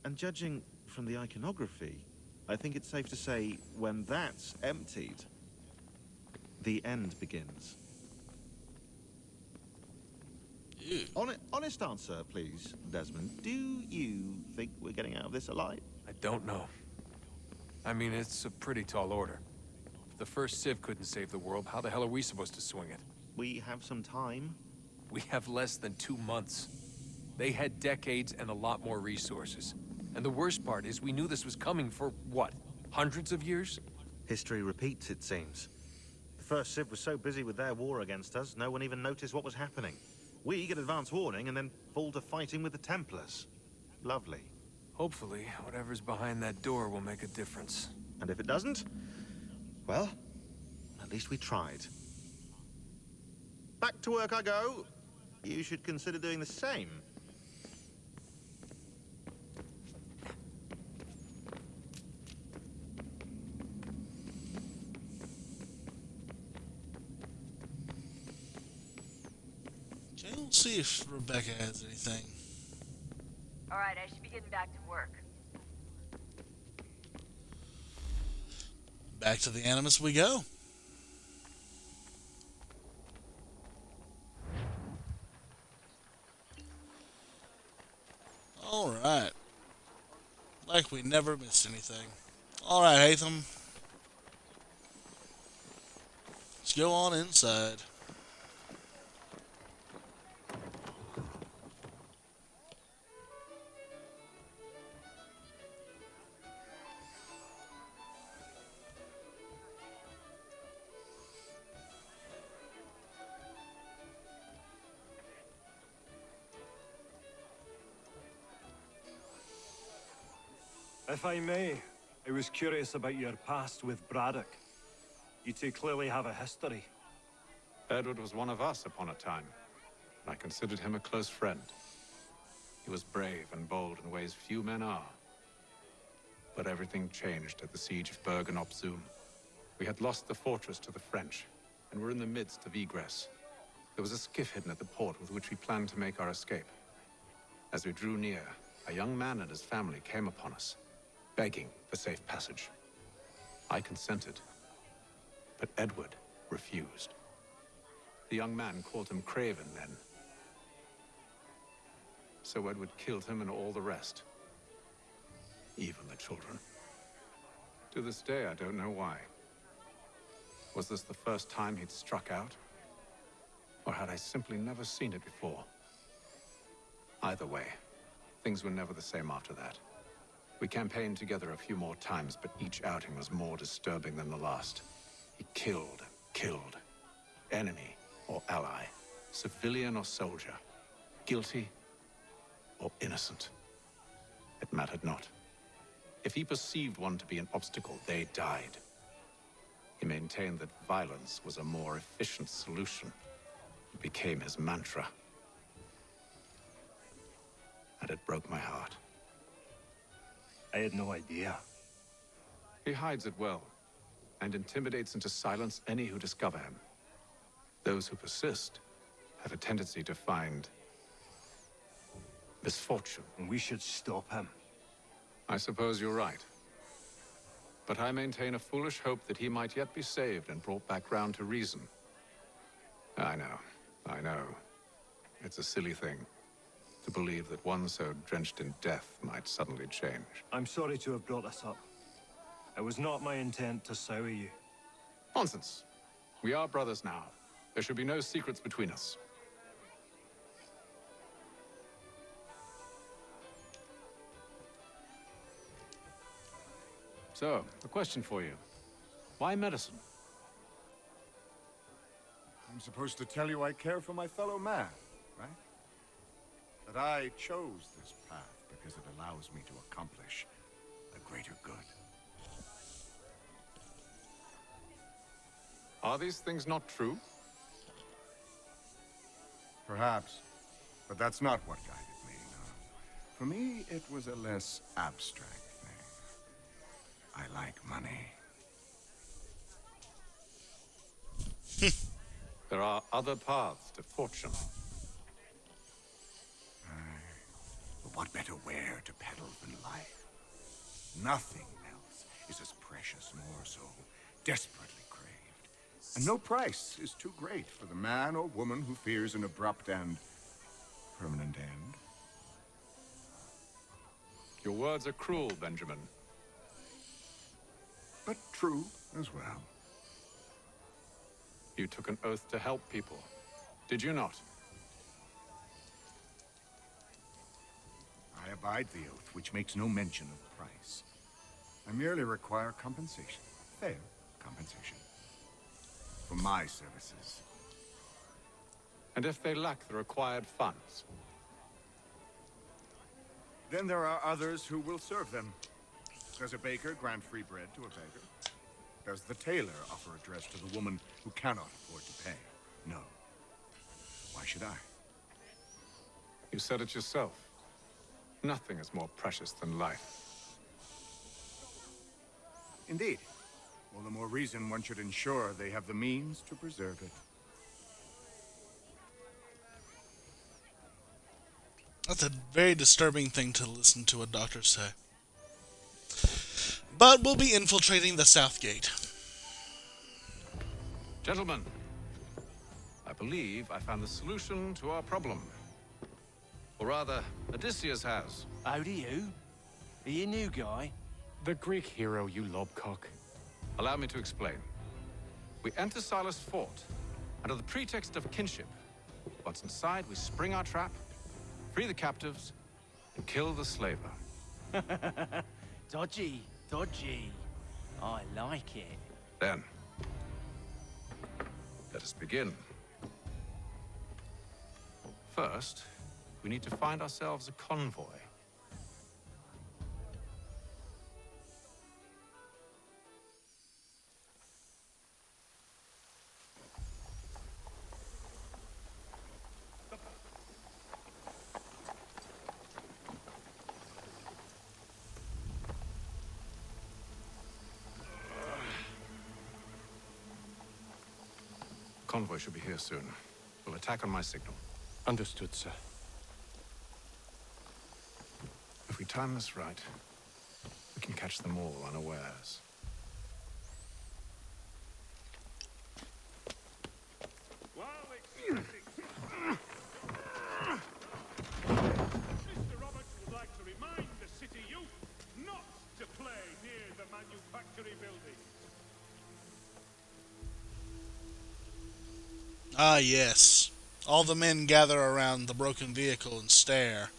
And judging from the iconography, I think it's safe to say when that's emptied, the end begins. Ew. Honest answer, please, Desmond. Do you think we're getting out of this alive? I don't know. I mean, it's a pretty tall order. If the first Civ couldn't save the world, how the hell are we supposed to swing it? We have some time. We have less than 2 months. They had decades and a lot more resources. And the worst part is we knew this was coming for, what, hundreds of years? History repeats, it seems. The first Civ was so busy with their war against us, no one even noticed what was happening. We get advance warning and then fall to fighting with the Templars. Lovely. Hopefully, whatever's behind that door will make a difference. And if it doesn't, well, at least we tried. Back to work I go. You should consider doing the same. Okay, we'll see if Rebecca has anything. All right, I should be getting back to work. Back to the Animus we go. Alright. Like we never missed anything. Alright, Haytham. Let's go on inside. If I may, I was curious about your past with Braddock. You two clearly have a history. Edward was one of us upon a time. I considered him a close friend. He was brave and bold in ways few men are. But everything changed at the siege of Bergen op Zoom. We had lost the fortress to the French, and were in the midst of egress. There was a skiff hidden at the port with which we planned to make our escape. As we drew near, a young man and his family came upon us, begging for safe passage. I consented, but Edward refused. The young man called him Craven then. So Edward killed him and all the rest. Even the children. To this day, I don't know why. Was this the first time he'd struck out? Or had I simply never seen it before? Either way, things were never the same after that. We campaigned together a few more times, but each outing was more disturbing than the last. He killed. Enemy or ally, civilian or soldier, guilty or innocent. It mattered not. If he perceived one to be an obstacle, they died. He maintained that violence was a more efficient solution. It became his mantra. And it broke my heart. I had no idea. He hides it well, and intimidates into silence any who discover him. Those who persist have a tendency to find misfortune. And we should stop him. I suppose you're right. But I maintain a foolish hope that he might yet be saved and brought back round to reason. I know. It's a silly thing. to believe that one so drenched in death might suddenly change. I'm sorry to have brought this up. It was not my intent to sour you. Nonsense. We are brothers now. There should be no secrets between us. So, a question for you. Why medicine? I'm supposed to tell you I care for my fellow man, right? That I chose this path because it allows me to accomplish a greater good. Are these things not true? Perhaps, but that's not what guided me, no. For me, it was a less abstract thing. I like money. There are other paths to fortune. But what better ware to peddle than life? Nothing else is as precious nor so desperately craved. And no price is too great for the man or woman who fears an abrupt and permanent end. Your words are cruel, Benjamin. But true as well. You took an oath to help people, did you not? I abide the oath, which makes no mention of the price. I merely require compensation, fair compensation, for my services. And if they lack the required funds? Then there are others who will serve them. Does a baker grant free bread to a beggar? Does the tailor offer a dress to the woman who cannot afford to pay? No. Why should I? You said it yourself. Nothing is more precious than life. Indeed. All the more reason one should ensure they have the means to preserve it. That's a very disturbing thing to listen to a doctor say. But we'll be infiltrating the South Gate. Gentlemen, I believe I found the solution to our problem. Or rather, Odysseus has. Oh, do you? Are you a new guy? The Greek hero, you lobcock. Allow me to explain. We enter Silas' fort, under the pretext of kinship. Once inside, we spring our trap, free the captives, and kill the slaver. Dodgy, dodgy. I like it. Then, let us begin. First, we need to find ourselves a convoy. Convoy should be here soon. We'll attack on my signal. Understood, sir. If we time this right, we can catch them all unawares. Mr. Roberts would like to remind the city youth not to play near the manufactory building. Ah, yes. All the men gather around the broken vehicle and stare.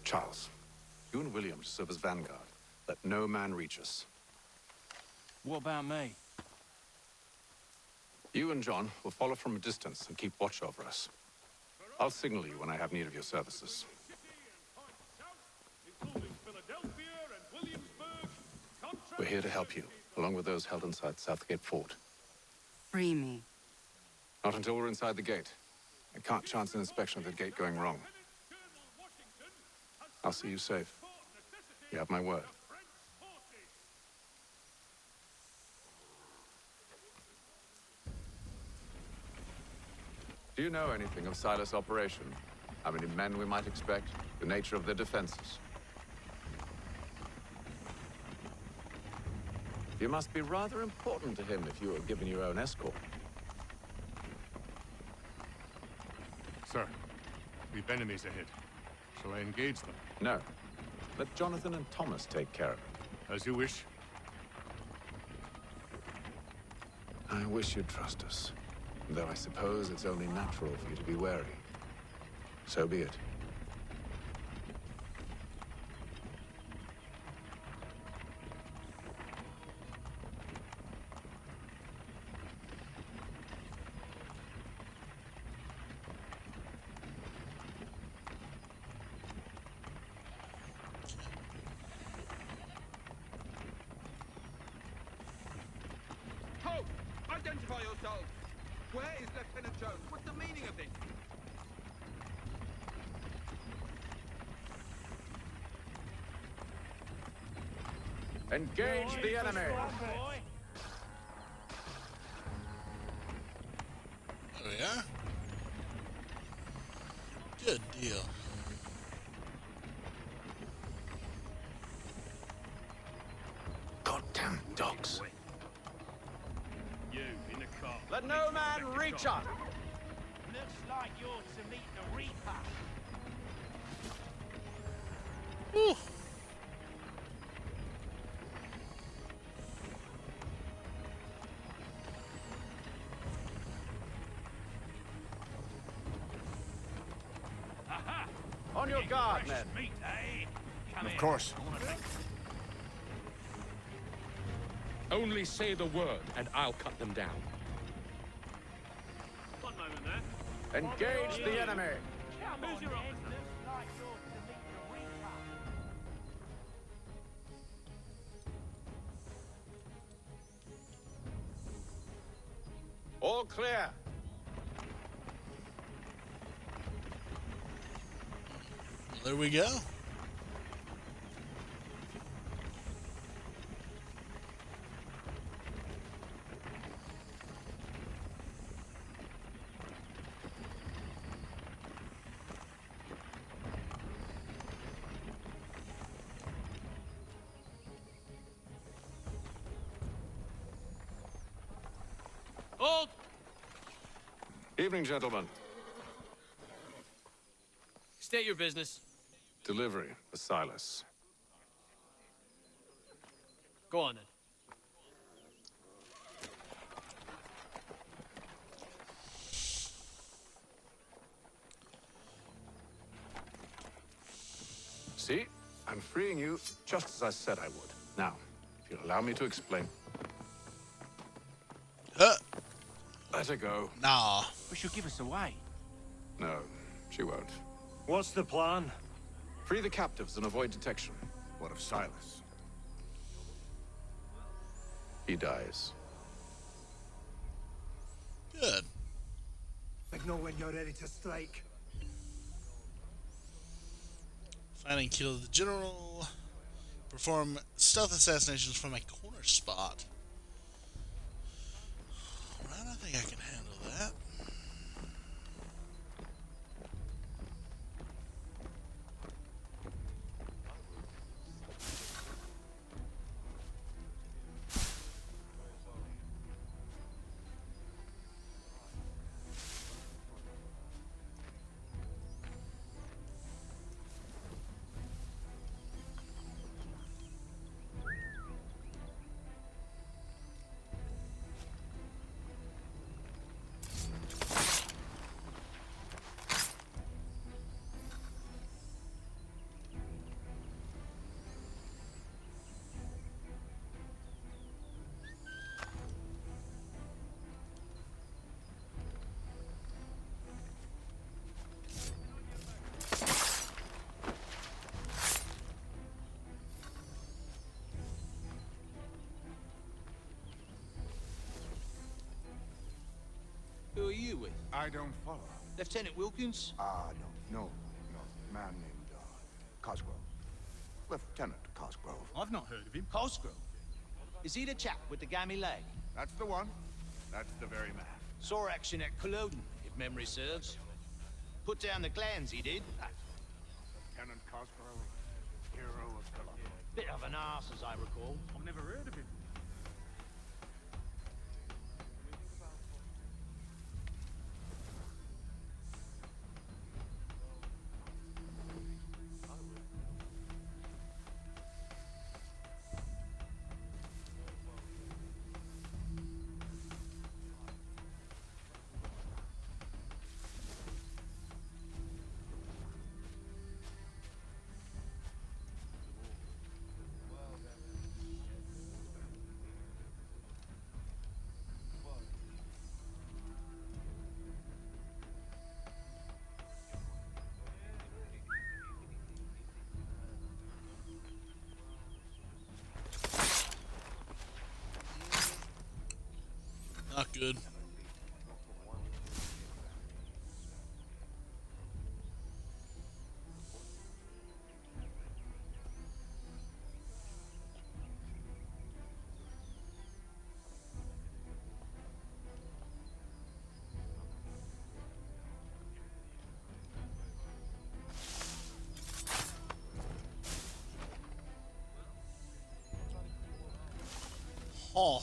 Charles, you and William serve as vanguard. Let no man reach us. What about me? You and John will follow from a distance and keep watch over us. I'll signal you when I have need of your services. Including Philadelphia We're here to help you, along with those held inside Southgate Fort. Free me. Not until we're inside the gate. I can't chance an inspection of the gate going wrong. I'll see you safe. You have my word. Do you know anything of Silas' operation? How many men we might expect? The nature of their defenses? You must be rather important to him if you were given your own escort. Sir, we've enemies ahead. Shall I engage them? No. Let Jonathan and Thomas take care of it. As you wish. I wish you'd trust us. Though I suppose it's only natural for you to be wary. So be it. Halt! Identify yourselves! Where is Lieutenant Jones? What's the meaning of this? Engage the enemy! There we are. Good deal. Goddamn dogs. You in the car. Let no man reach up! Looks like you're to meet the Reaper. Whew. On your guard, men. Meat, eh? Come Of here. course. Only say the word, and I'll cut them down. One moment there. Engage the enemy! Who's your officer? Looks like you're to meet the Reaper. All clear. There we go. Hold! Evening, gentlemen. State your business. Delivery for Silas. Go on then. See? I'm freeing you just as I said I would. Now, if you'll allow me to explain. Let her go. Nah. But she'll give us away. No, she won't. What's the plan? Free the captives and avoid detection. What of Silas? He dies. Good. Signal when you're ready to strike. Find and kill the general. Perform stealth assassinations from a corner spot. Alright, I think I can handle that. I don't follow. Lieutenant Wilkins? No. Man named, Cosgrove. Lieutenant Cosgrove. I've not heard of him. Cosgrove? Is he the chap with the gammy leg? That's the one. That's the very man. Saw action at Culloden, if memory serves. Put down the clans, he did. Lieutenant Cosgrove, hero of Culloden. Bit of an arse, as I recall. I've never heard of him. Not good. Oh.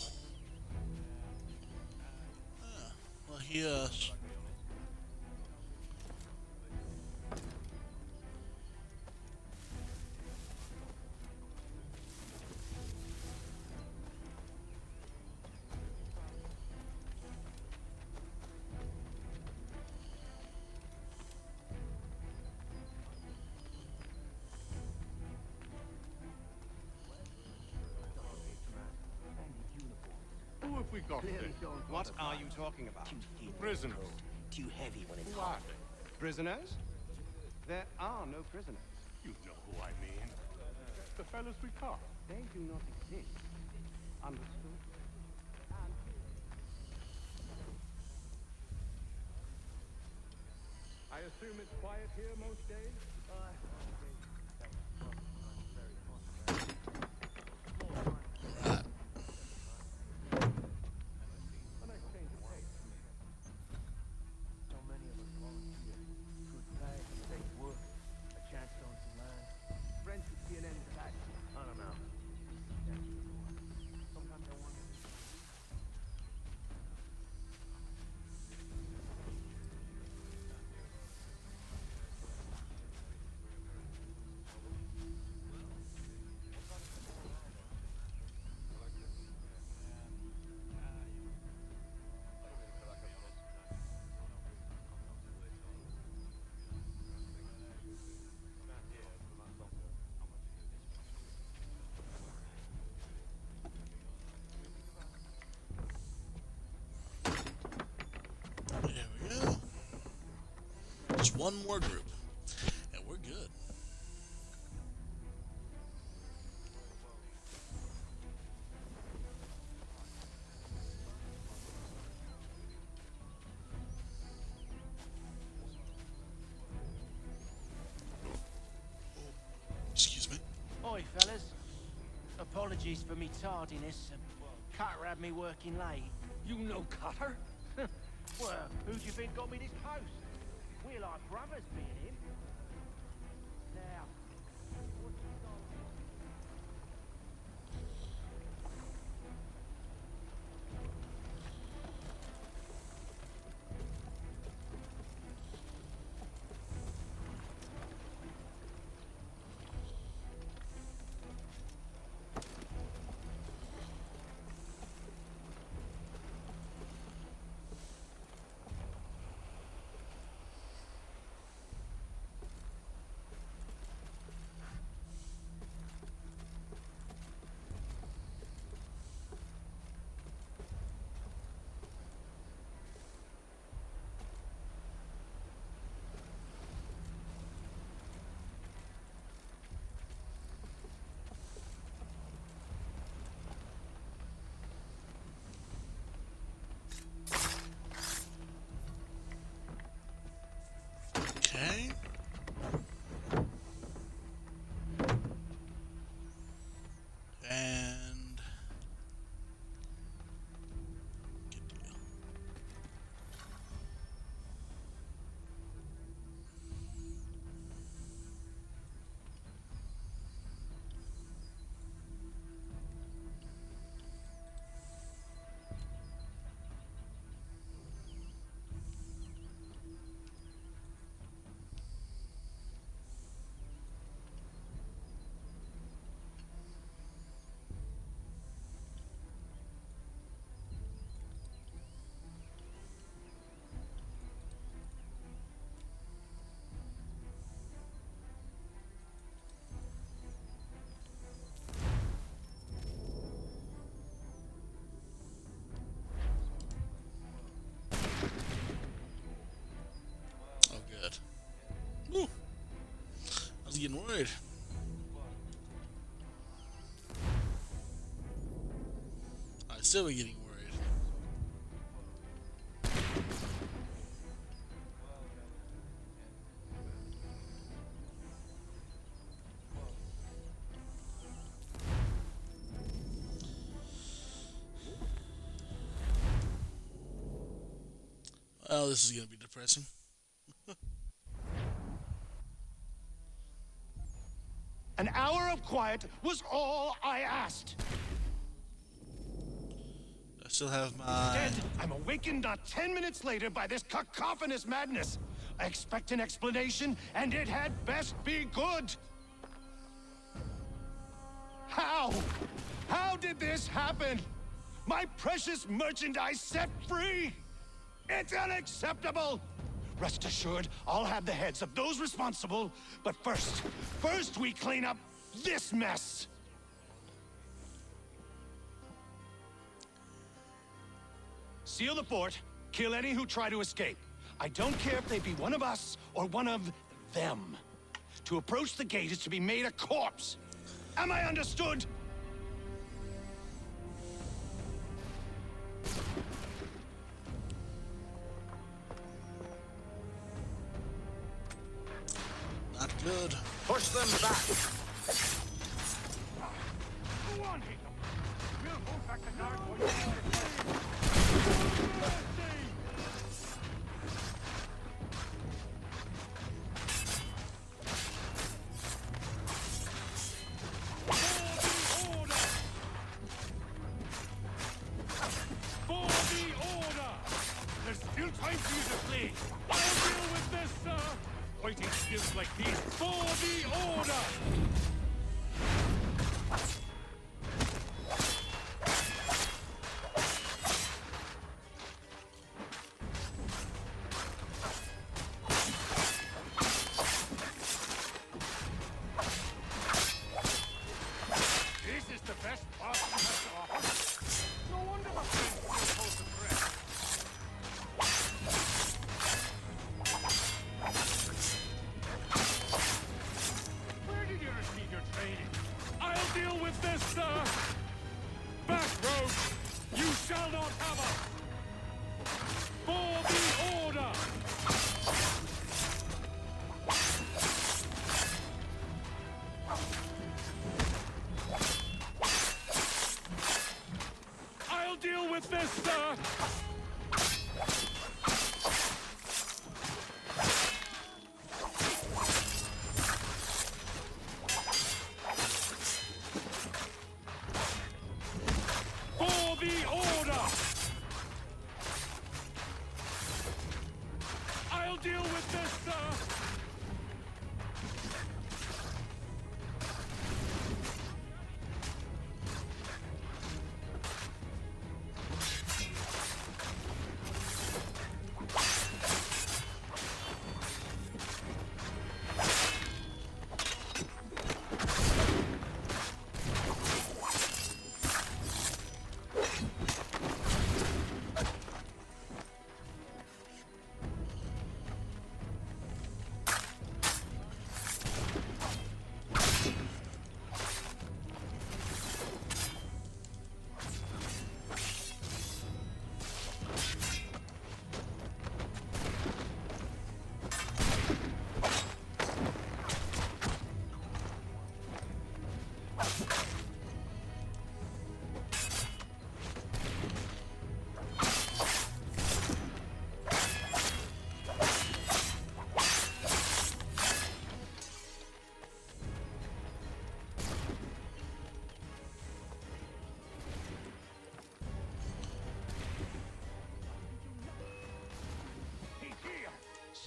Well, yes. Who have we got there? What are you talking about? Prisoners. Too heavy when it's Who hot. are they? Prisoners? There are no prisoners. You know who I mean. The fellas we caught. They do not exist. Understood? I assume it's quiet here most days? So many of us volunteer. Good pay, safe work, a chance to earn some land. Friends would see an end to that. I don't know. Sometimes I wonder. There we go. Just one more group, and we're good. Excuse me. Oi, fellas. Apologies for me tardiness. Cutter had me working late. You know Cutter? Well, who do you think got me this post? We're like brothers, me and him. Now, what's he got? getting worried. I still be getting worried. Oh, this is gonna be depressing. An hour of quiet was all I asked. I still have my... Instead, I'm awakened not 10 minutes later by this cacophonous madness. I expect an explanation, and it had best be good. How? How did this happen? My precious merchandise set free? It's unacceptable! Rest assured, I'll have the heads of those responsible, but first we clean up this mess! Seal the fort, kill any who try to escape. I don't care if they be one of us or one of them. To approach the gate is to be made a corpse. Am I understood? Not good. Push them back. Go on, Haytham. We'll hold back the guard for you. For the order! There's still time for you to flee. I'll deal with this, sir. Fighting skills like these for the order! This is the best part you have to offer. No wonder my friends still hold the threat. Where did you receive your training? I'll deal with this, sir! Back, rogue! You shall not have us! For the order! I'll deal with this, sir! For the order! I'll deal with this, sir!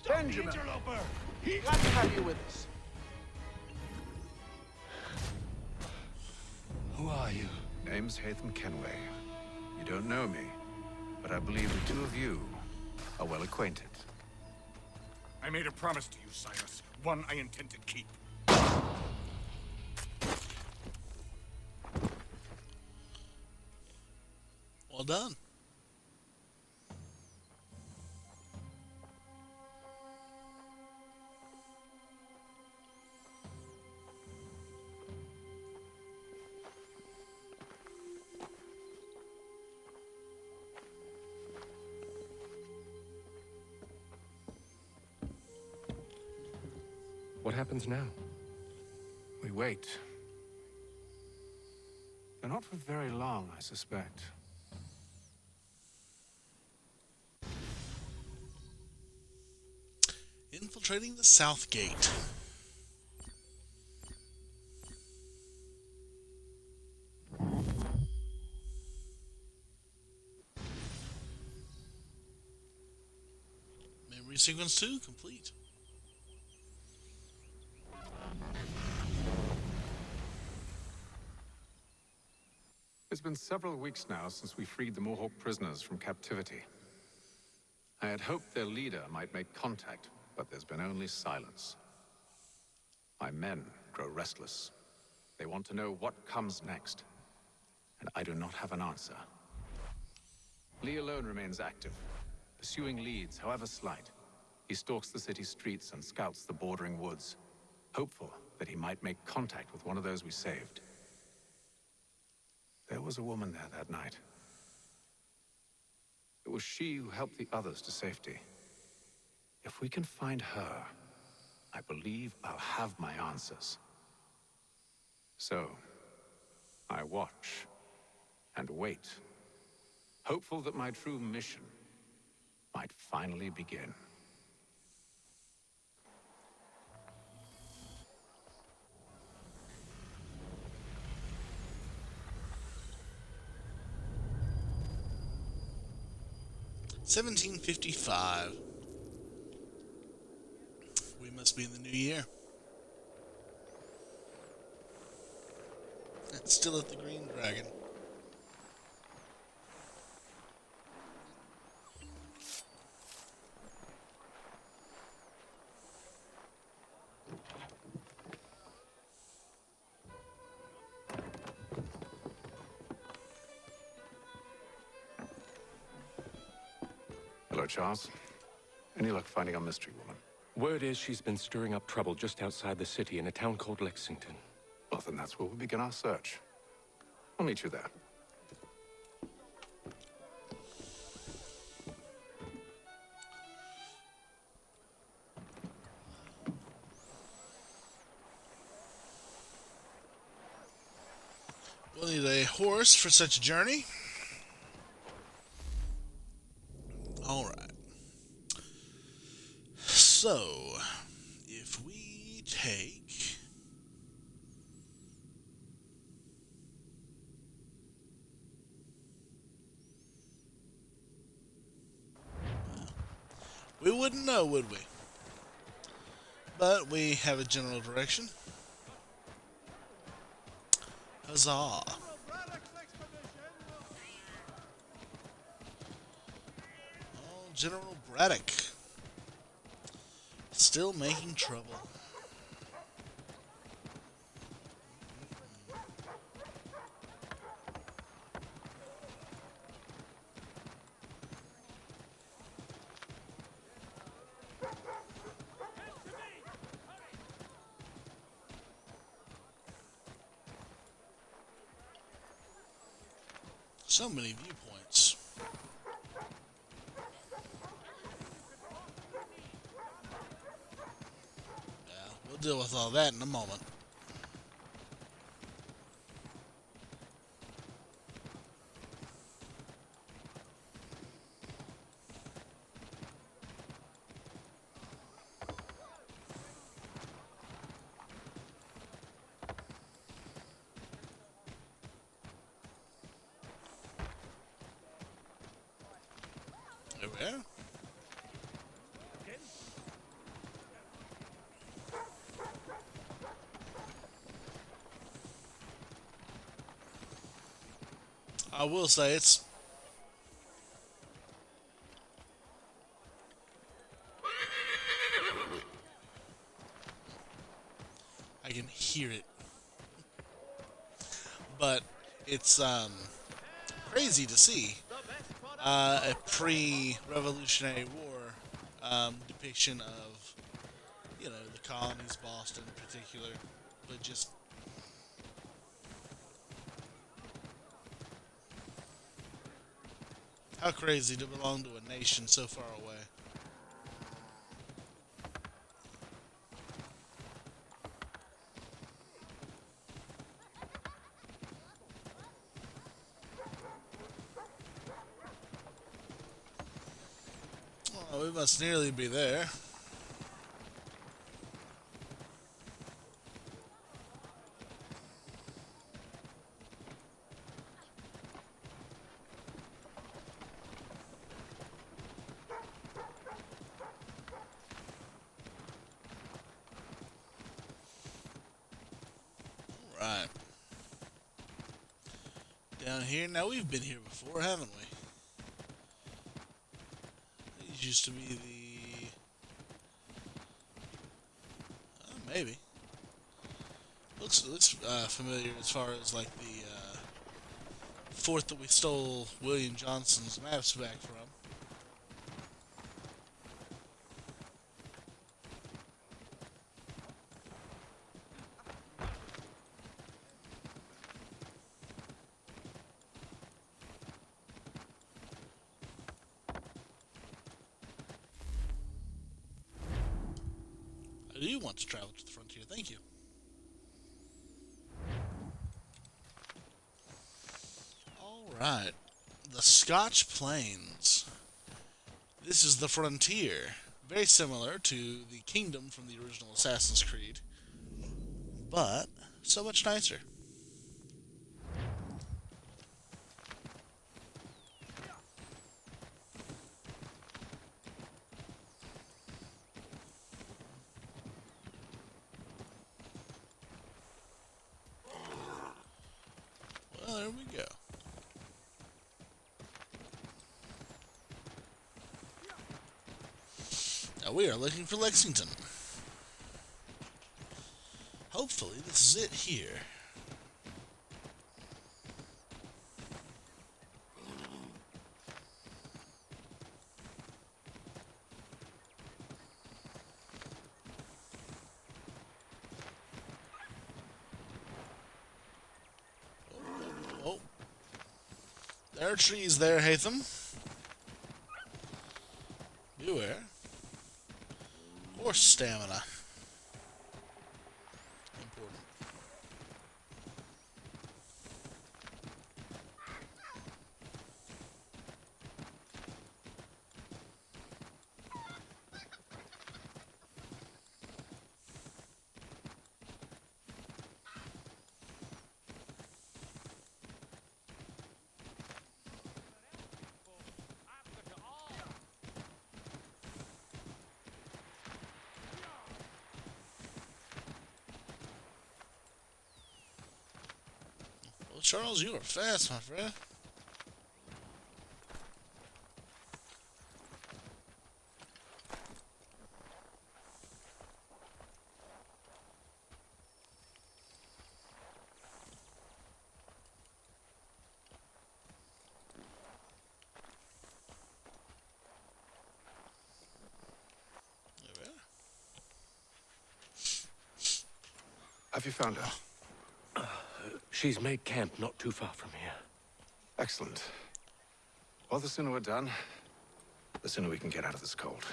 Benjamin! Interloper! Glad to have you with us. Who are you? Name's Haytham Kenway. You don't know me, but I believe the two of you are well acquainted. I made a promise to you, Cyrus. One I intend to keep. Well done. happens now? We wait. But not for very long, I suspect. Infiltrating the South Gate. Memory sequence 2 complete. It's been several weeks now since we freed the Mohawk prisoners from captivity. I had hoped their leader might make contact, but there's been only silence. My men grow restless. They want to know what comes next, and I do not have an answer. Lee alone remains active, pursuing leads, however slight. He stalks the city streets and scouts the bordering woods, hopeful that he might make contact with one of those we saved. There was a woman there that night. It was she who helped the others to safety. If we can find her, I believe I'll have my answers. So, I watch and wait, hopeful that my true mission might finally begin. $17.55. We must be in the new year. It's still at the Green Dragon. Hello, Charles. Any luck finding our mystery woman? Word is she's been stirring up trouble just outside the city in a town called Lexington. Well, then that's where we'll begin our search. I'll meet you there. We'll need a horse for such a journey. Alright. So, if we take... we wouldn't know, would we? But we have a general direction. Huzzah! Oh, General Braddock. Still making trouble. So many viewpoints. Yeah, we'll deal with all that in a moment. There we are. I will say it's I can hear it. But it's crazy to see a pre-Revolutionary War depiction of, you know, the colonies, Boston in particular, but just how crazy to belong to a nation so far away. Well, we must nearly be there. Right. Down here. Now, we've been here before, haven't we? These used to be the... maybe. Looks familiar as far as, like, the fort that we stole William Johnson's maps back from. I do want to travel to the frontier, thank you. Alright. The Scotch Plains. This is the frontier. Very similar to the kingdom from the original Assassin's Creed. But, so much nicer. Well, there we go. Now we are looking for Lexington. Hopefully this is it here. Oh. There are trees there, Haytham. Beware. Or stamina. Important. Well, Charles, you are fast, my friend. Have you found her? She's made camp not too far from here. Excellent. Well, the sooner we're done, the sooner we can get out of this cold.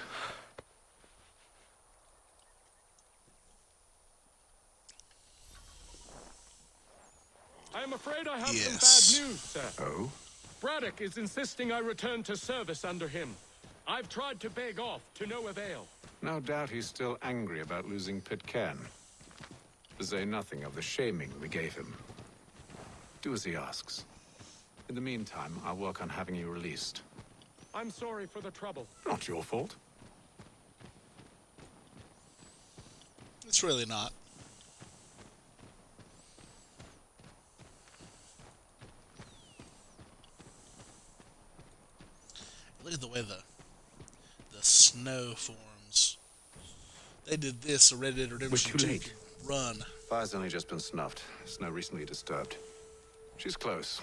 I am afraid I have some bad news, sir. Oh? Braddock is insisting I return to service under him. I've tried to beg off, to no avail. No doubt he's still angry about losing Pitcairn. To say nothing of the shaming we gave him. Do as he asks. In the meantime, I'll work on having you released. I'm sorry for the trouble. Not your fault. It's really not. Look at the way the snow forms. They did this in Red Dead Redemption 2. Run. Fire's only just been snuffed. Snow recently disturbed. She's close.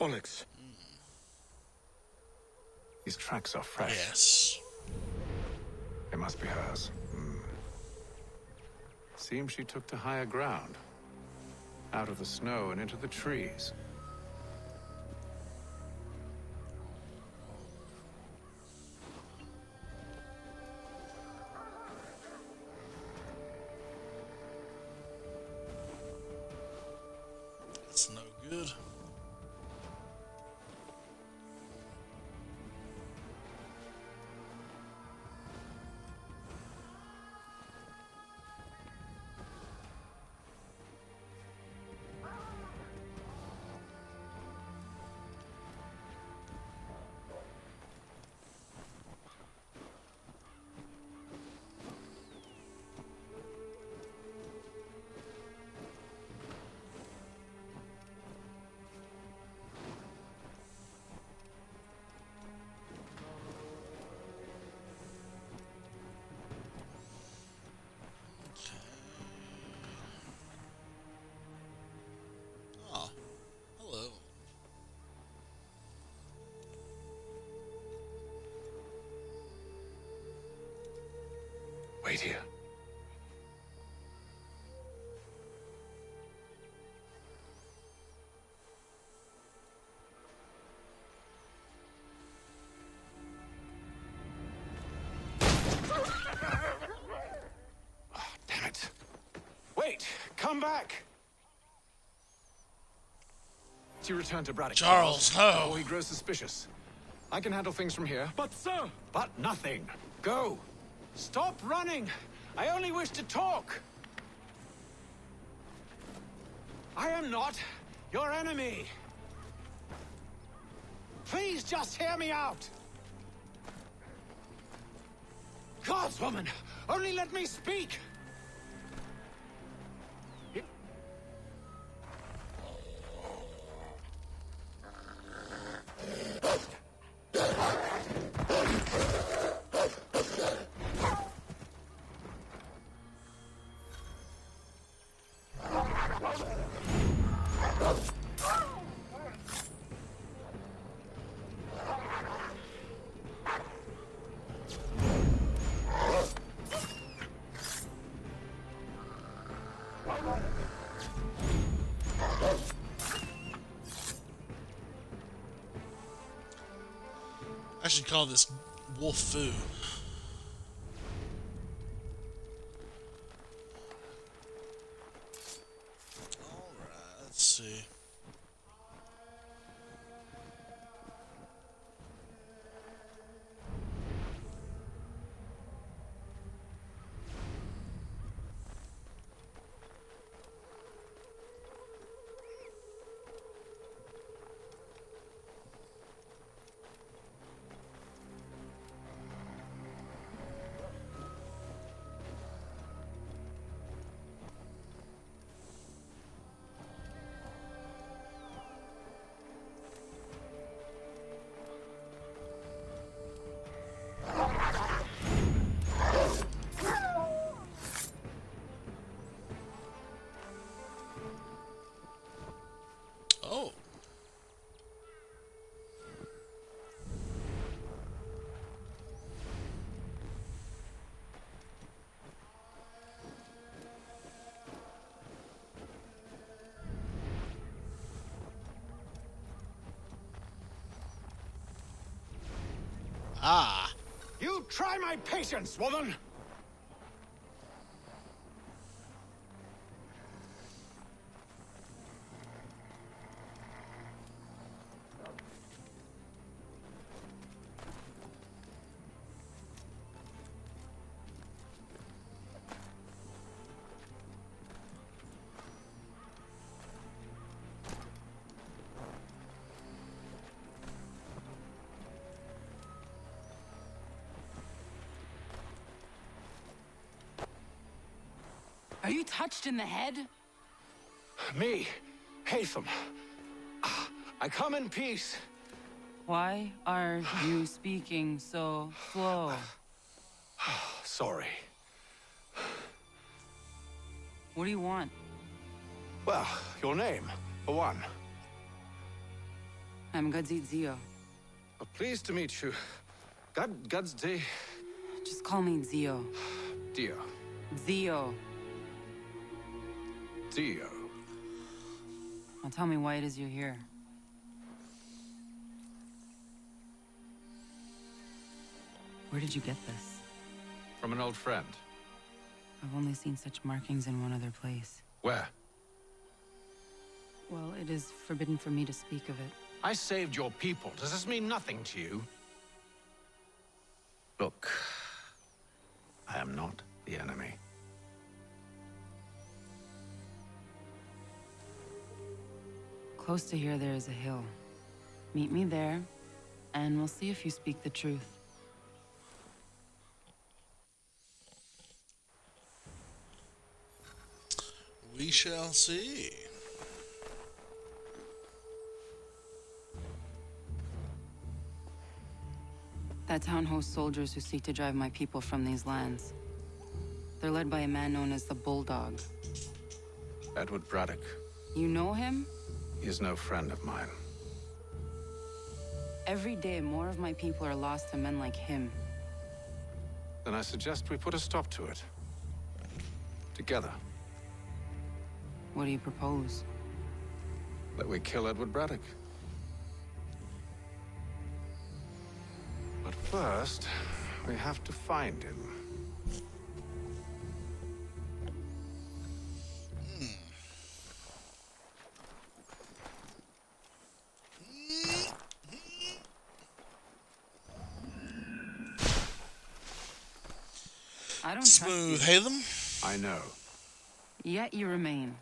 Onyx. These tracks are fresh. Yes. They must be hers. Seems she took to higher ground. Out of the snow and into the trees. That's no good. Oh, hello. Wait here. Damn it. Wait! Come back! You return to Braddock. Charles, no. Before he grows suspicious. I can handle things from here. But, sir! But nothing. Go! Stop running! I only wish to talk! I am not your enemy! Please just hear me out! Gods, woman! Only let me speak! I should call this wolf foo. Alright, let's see. Oh. Ah. You try my patience, woman! Are you touched in the head? Me, Haytham. I come in peace. Why are you speaking so slow? Sorry. What do you want? Well, your name, for one. I'm Gadzit Zio. Pleased to meet you. God's day. Just call me Zio. Dio. Zio. Dio. Now tell me why it is you're here. Where did you get this? From an old friend. I've only seen such markings in one other place. Where? Well, it is forbidden for me to speak of it. I saved your people. Does this mean nothing to you? Look, I am not the enemy. Close to here, there is a hill. Meet me there, and we'll see if you speak the truth. We shall see. That town hosts soldiers who seek to drive my people from these lands. They're led by a man known as the Bulldog. Edward Braddock. You know him? He is no friend of mine. Every day, more of my people are lost to men like him. Then I suggest we put a stop to it. Together. What do you propose? That we kill Edward Braddock. But first, we have to find him. I don't Smooth, trust you. Haytham. I know. Yet you remain.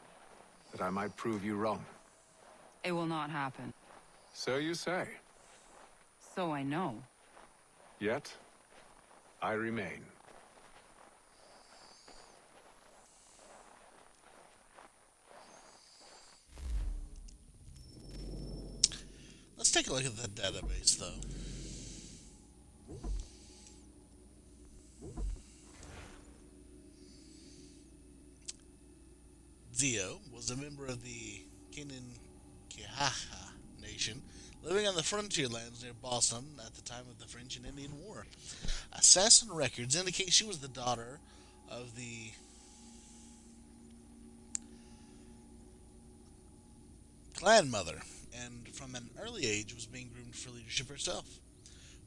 That I might prove you wrong. It will not happen. So you say. So I know. Yet, I remain. Let's take a look at the database, though. Zio was a member of the Kinenkihaha Nation, living on the frontier lands near Boston at the time of the French and Indian War. Assassin records indicate she was the daughter of the clan mother, and from an early age was being groomed for leadership herself.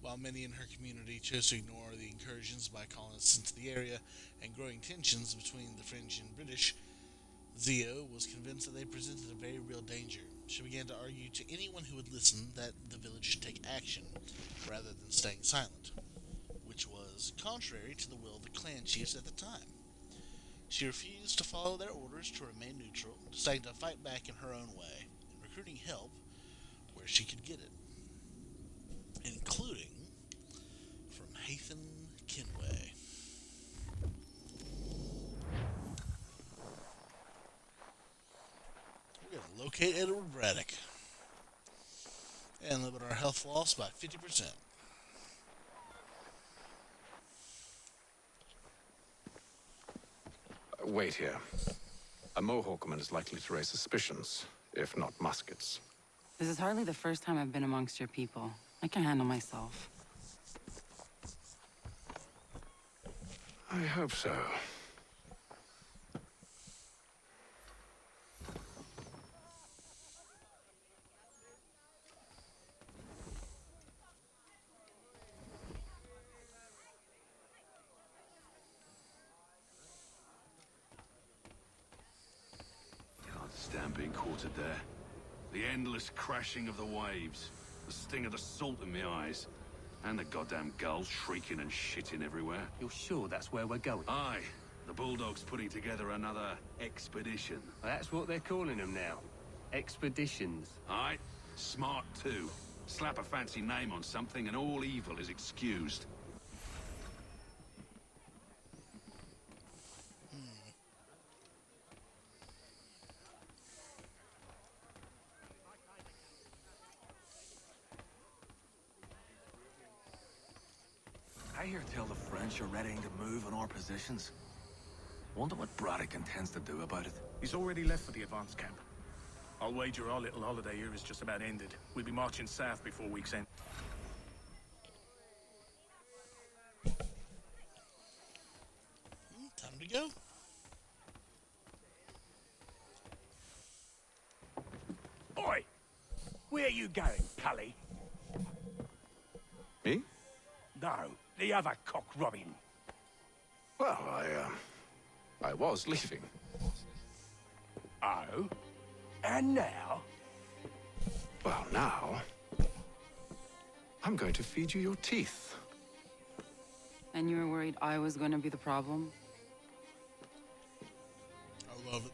While many in her community chose to ignore the incursions by colonists into the area and growing tensions between the French and British, Zio was convinced that they presented a very real danger. She began to argue to anyone who would listen that the village should take action, rather than staying silent, which was contrary to the will of the clan chiefs at the time. She refused to follow their orders to remain neutral, deciding to fight back in her own way, and recruiting help where she could get it, including from Haytham Kinway. We're going to locate Edward Braddock and limit our health loss by 50%. Wait here. A Mohawkman is likely to raise suspicions, if not muskets. This is hardly the first time I've been amongst your people. I can handle myself. I hope so. Can't stand being quartered there. The endless crashing of the waves, the sting of the salt in my eyes, and the goddamn gulls shrieking and shitting everywhere. You're sure that's where we're going? Aye. The Bulldog's putting together another expedition. That's what they're calling them now. Expeditions. Aye. Smart too. Slap a fancy name on something and all evil is excused. I hear tell the French are ready to move on our positions. Wonder what Braddock intends to do about it. He's already left for the advance camp. I'll wager our little holiday here is just about ended. We'll be marching south before week's end. Time to go. Oi! Where you going, Cully? Me? No, the other cock robin. Well, I was leaving. Oh? And now? Well, now... I'm going to feed you your teeth. And you were worried I was going to be the problem? I love it.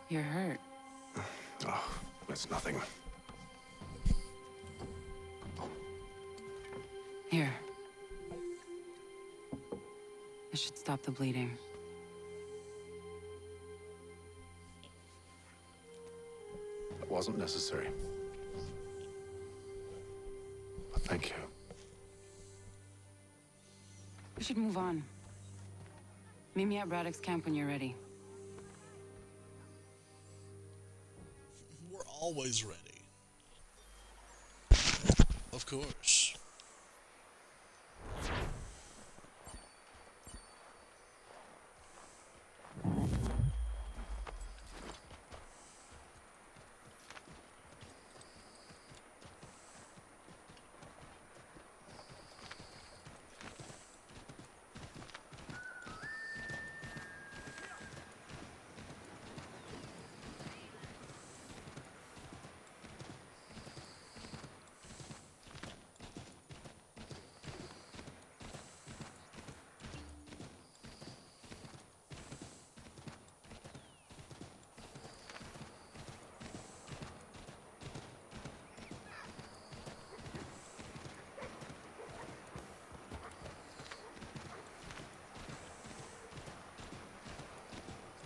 You're hurt. Oh, that's nothing. Here. This should stop the bleeding. That wasn't necessary. But thank you. We should move on. Meet me at Braddock's camp when you're ready. We're always ready. Of course.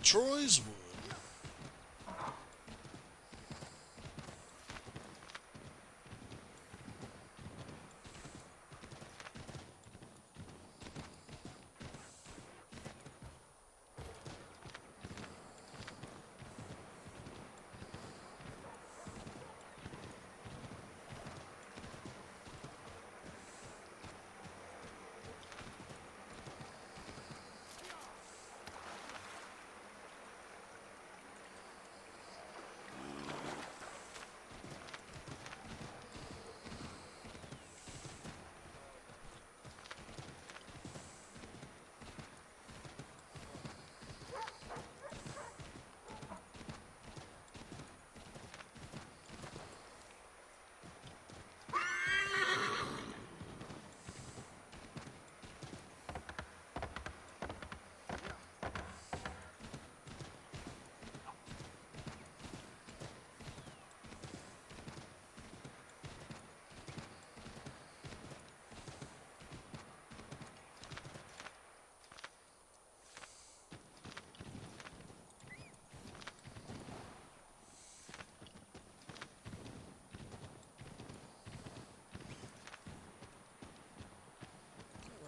Troy's Wood.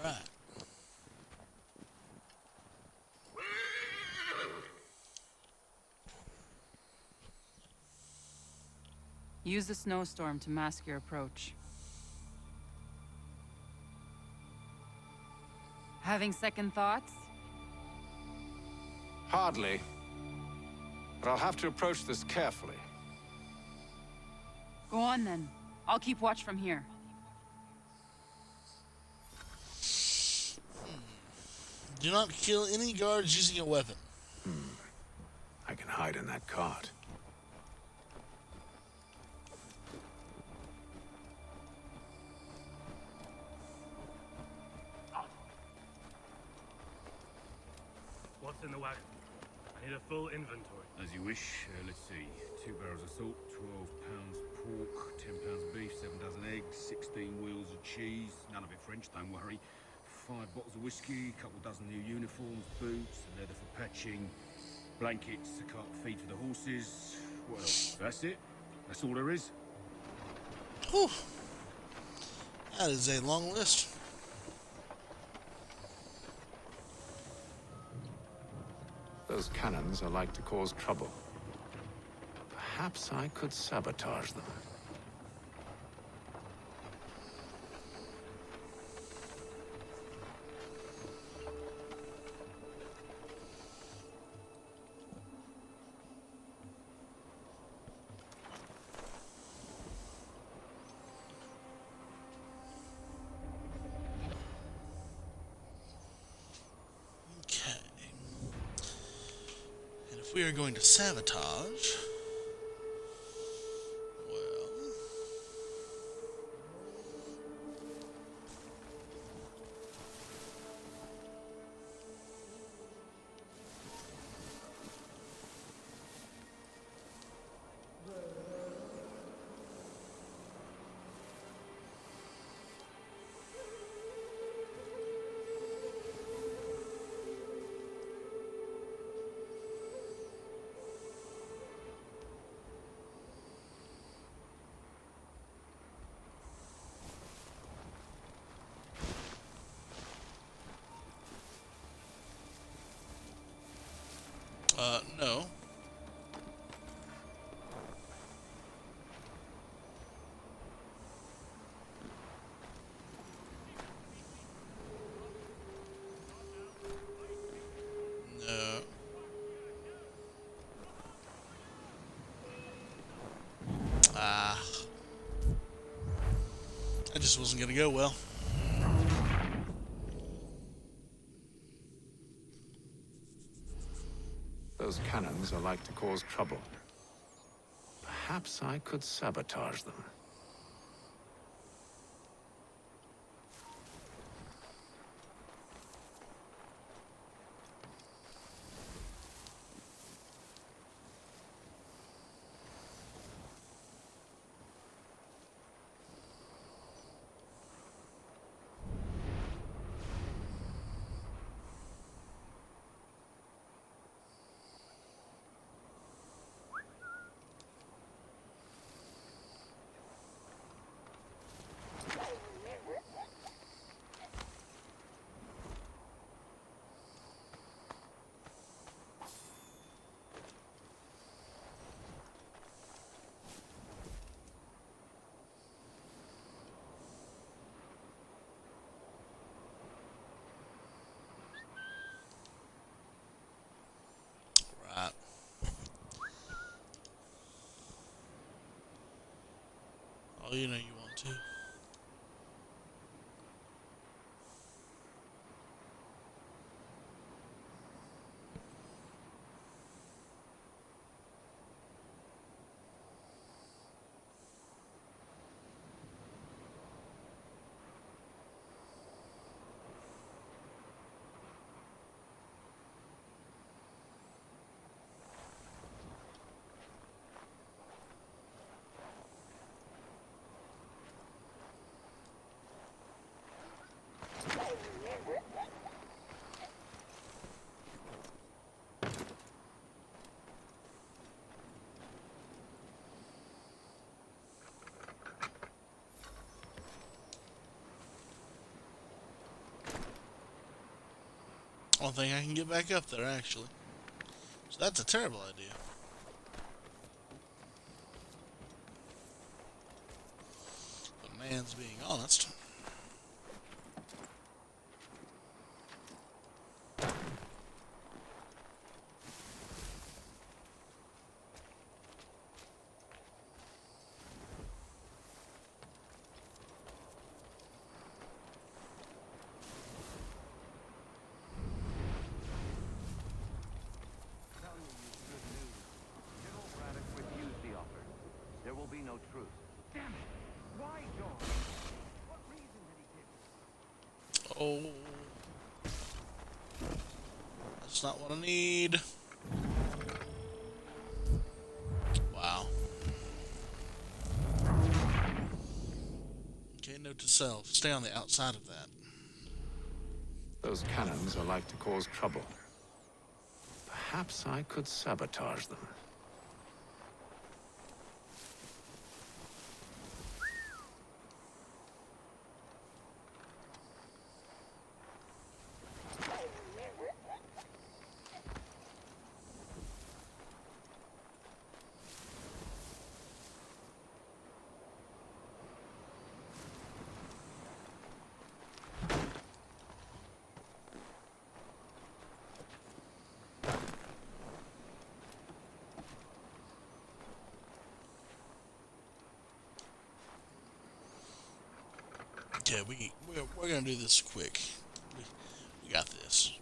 Right. Use the snowstorm to mask your approach. Having second thoughts? Hardly. But I'll have to approach this carefully. Go on then. I'll keep watch from here. Do not kill any guards using a weapon. I can hide in that cart. What's in the wagon? I need a full inventory. As you wish. Let's see. 2 barrels of salt, 12 pounds pork, 10 pounds beef, 7 dozen eggs, 16 wheels of cheese. None of it French, don't worry. 5 bottles of whiskey, a couple dozen new uniforms, boots, leather for patching, blankets to cut feed for the horses. What else? That's it. That's all there is. Whew. That is a long list. Those cannons are like to cause trouble. Perhaps I could sabotage them. We are going to sabotage. No. No. That just wasn't gonna go well. Those cannons are like to cause trouble. Perhaps I could sabotage them. Right. Oh, you know you want to. I don't think I can get back up there, actually. So that's a terrible idea. The man's being honest. There will be no truce. Damn it! Why, John? What reason did he give? Oh. That's not what I need. Wow. Okay, note to self. Stay on the outside of that. Those cannons are like to cause trouble. Perhaps I could sabotage them. Yeah, we're gonna do this quick. We got this.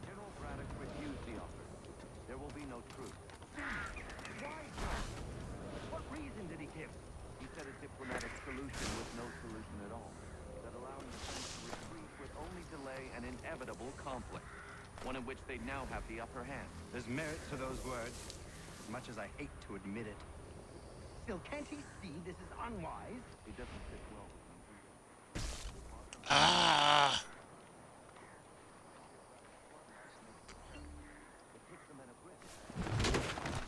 General Braddock refused the offer. There will be no truce. Why, John? What reason did he give? He said a diplomatic solution with no solution at all. That allowing the French to retreat would only delay an inevitable conflict. One in which they'd now have the upper hand. There's merit to those words, as much as I hate to admit it. Still, can't he see this is unwise? It doesn't sit well with him. Ah! It takes the men of risk.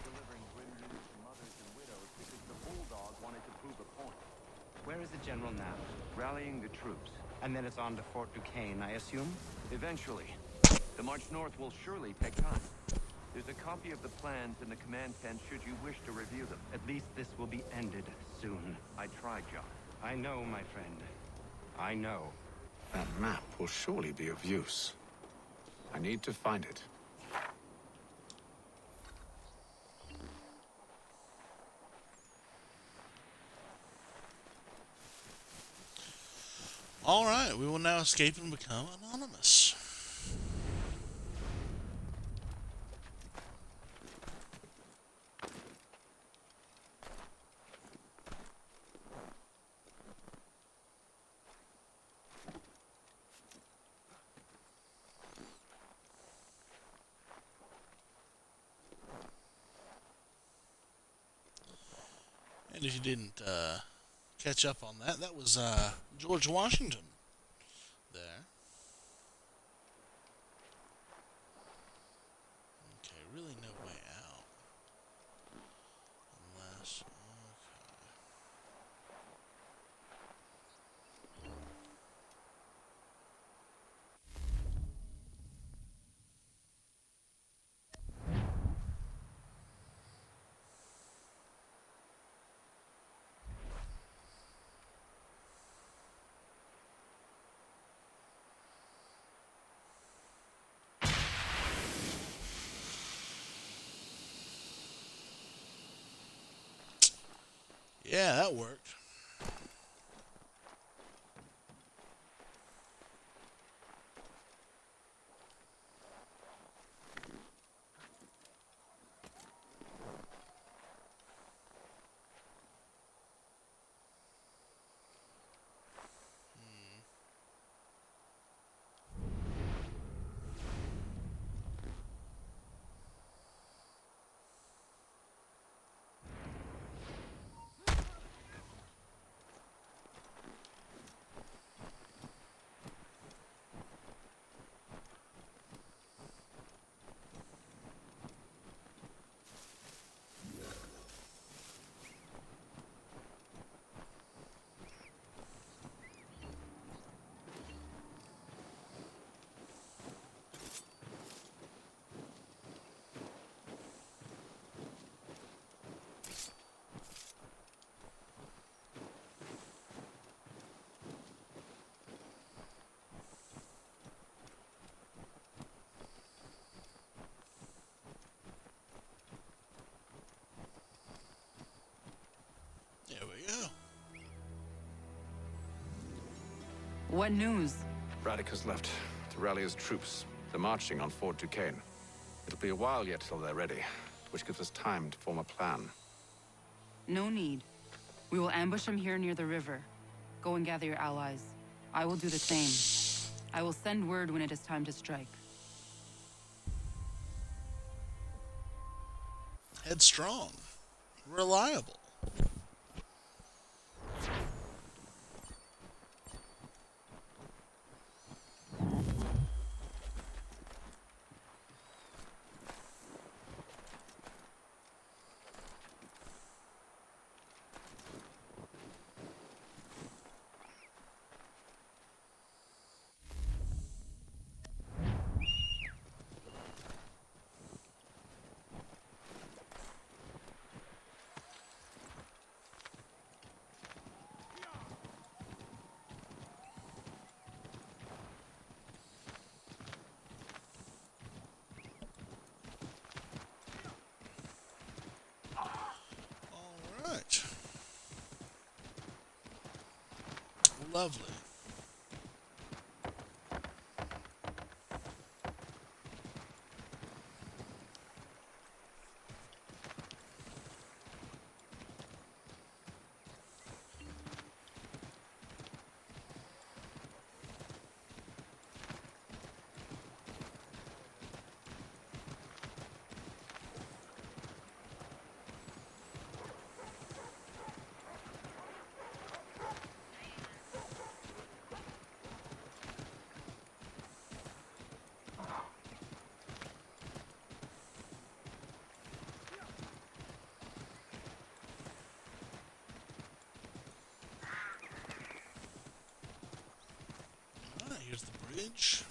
Delivering grim news to mothers and widows because the bulldog wanted to prove a point. Where is the general now? Rallying the troops. And then it's on to Fort Duquesne, I assume? Eventually. The march north will surely take time. There's a copy of the plans in the command tent should you wish to review them. At least this will be ended soon. I tried, John. I know, my friend. I know. That map will surely be of use. I need to find it. Alright, we will now escape and become anonymous. And if you didn't catch up on that, that was George Washington there. Okay, really no way out. Unless... okay. Yeah, that worked. What news? Braddock has left to rally his troops. They're marching on Fort Duquesne. It'll be a while yet till they're ready, which gives us time to form a plan. No need. We will ambush them here near the river. Go and gather your allies. I will do the same. I will send word when it is time to strike. Headstrong. Reliable. Alright. Lovely. Here's the bridge.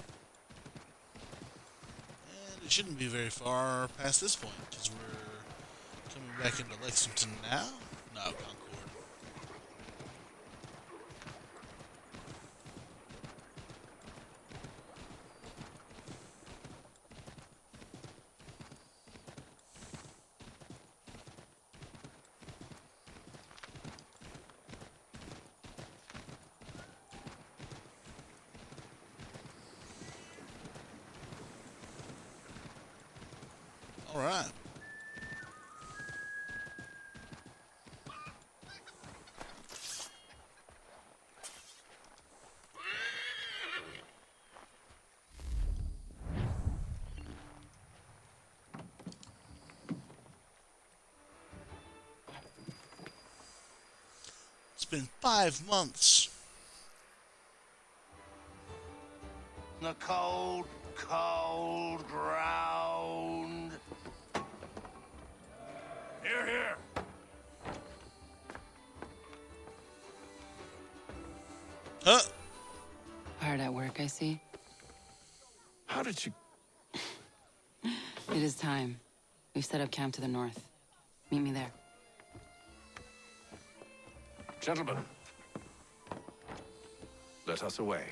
And it shouldn't be very far past this point, because we're coming back into Lexington now. No, Concord. All right. It's been 5 months. The cold, cold ground. Here, here. Huh? Hard at work, I see. How did you... It is time. We've set up camp to the north. Meet me there. Gentlemen, let us away.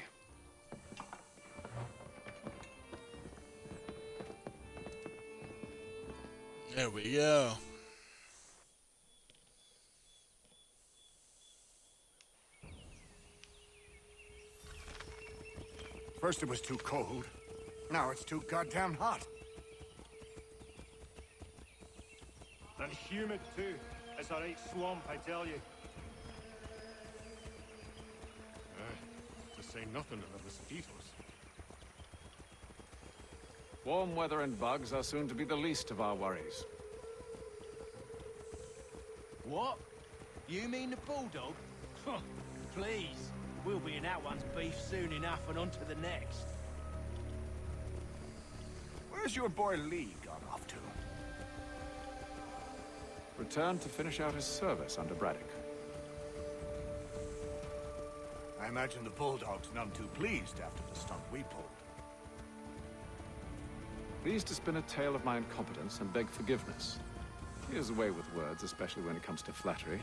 There we go. First it was too cold. Now it's too goddamn hot. And humid too. It's a right swamp, I tell you. To say nothing of the mosquitoes. Warm weather and bugs are soon to be the least of our worries. What? You mean the bulldog? Please. We'll be in that one's beef soon enough and on to the next. Where's your boy Lee gone off to? Returned to finish out his service under Braddock. I imagine the Bulldog's none too pleased after the stunt we pulled. Pleased to spin a tale of my incompetence and beg forgiveness. He has a way with words, especially when it comes to flattery.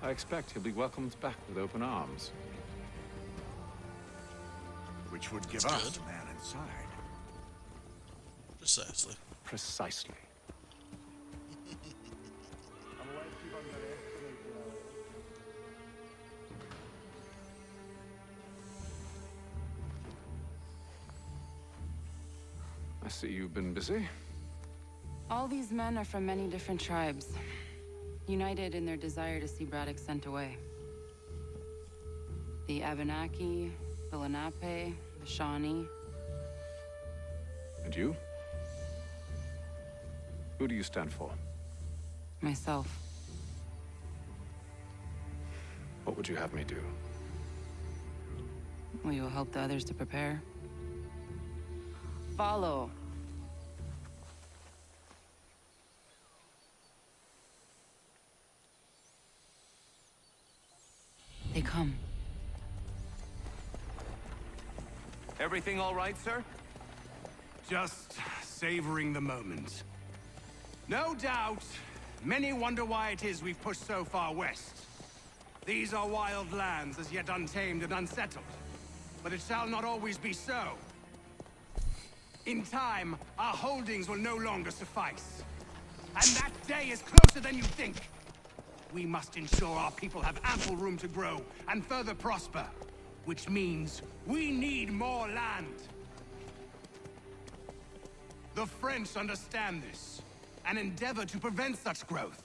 I expect he'll be welcomed back with open arms. Which would give That's us good. a man inside. Precisely. Precisely. I see you've been busy. All these men are from many different tribes, united in their desire to see Braddock sent away. The Abenaki, the Lenape, the Shawnee. And you? Who do you stand for? Myself. What would you have me do? Well, you will help the others to prepare. Follow. They come. Everything all right, sir? Just savoring the moment. No doubt, many wonder why it is we've pushed so far west. These are wild lands, as yet untamed and unsettled. But it shall not always be so. In time, our holdings will no longer suffice. And that day is closer than you think. We must ensure our people have ample room to grow and further prosper. Which means we need more land. The French understand this, and endeavor to prevent such growth.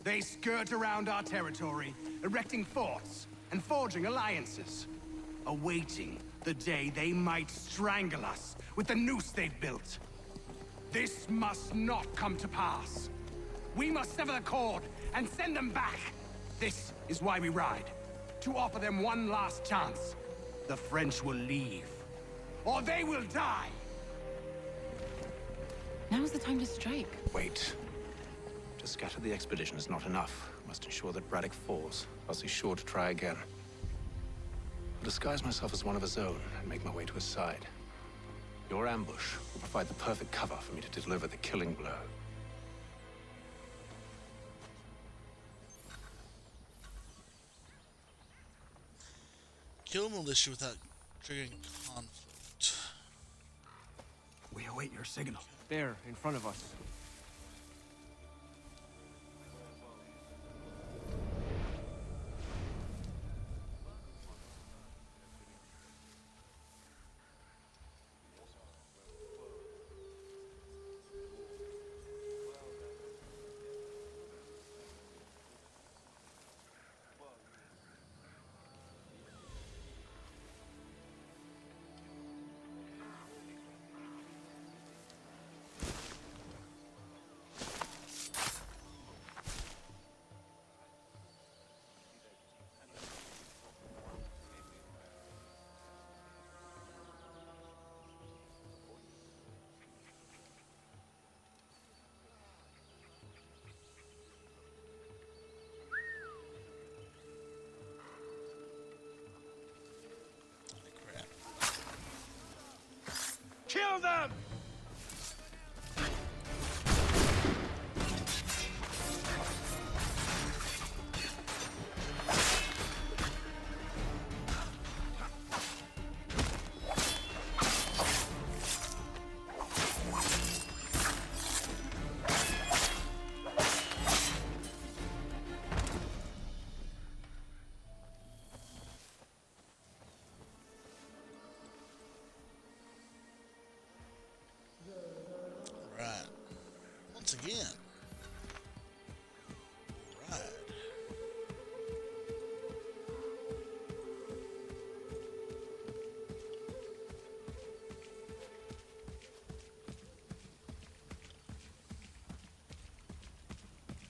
They skirt around our territory, erecting forts and forging alliances, awaiting the day they might strangle us with the noose they've built. This must not come to pass. We must sever the cord and send them back. This is why we ride, to offer them one last chance. The French will leave, or they will die. Now's the time to strike. Wait. To scatter the expedition is not enough. We must ensure that Braddock falls, else he's sure to try again. I'll disguise myself as one of his own and make my way to his side. Your ambush will provide the perfect cover for me to deliver the killing blow. Kill militia without triggering conflict. We await your signal. There, in front of us. Kill them! Right. Once again. Right.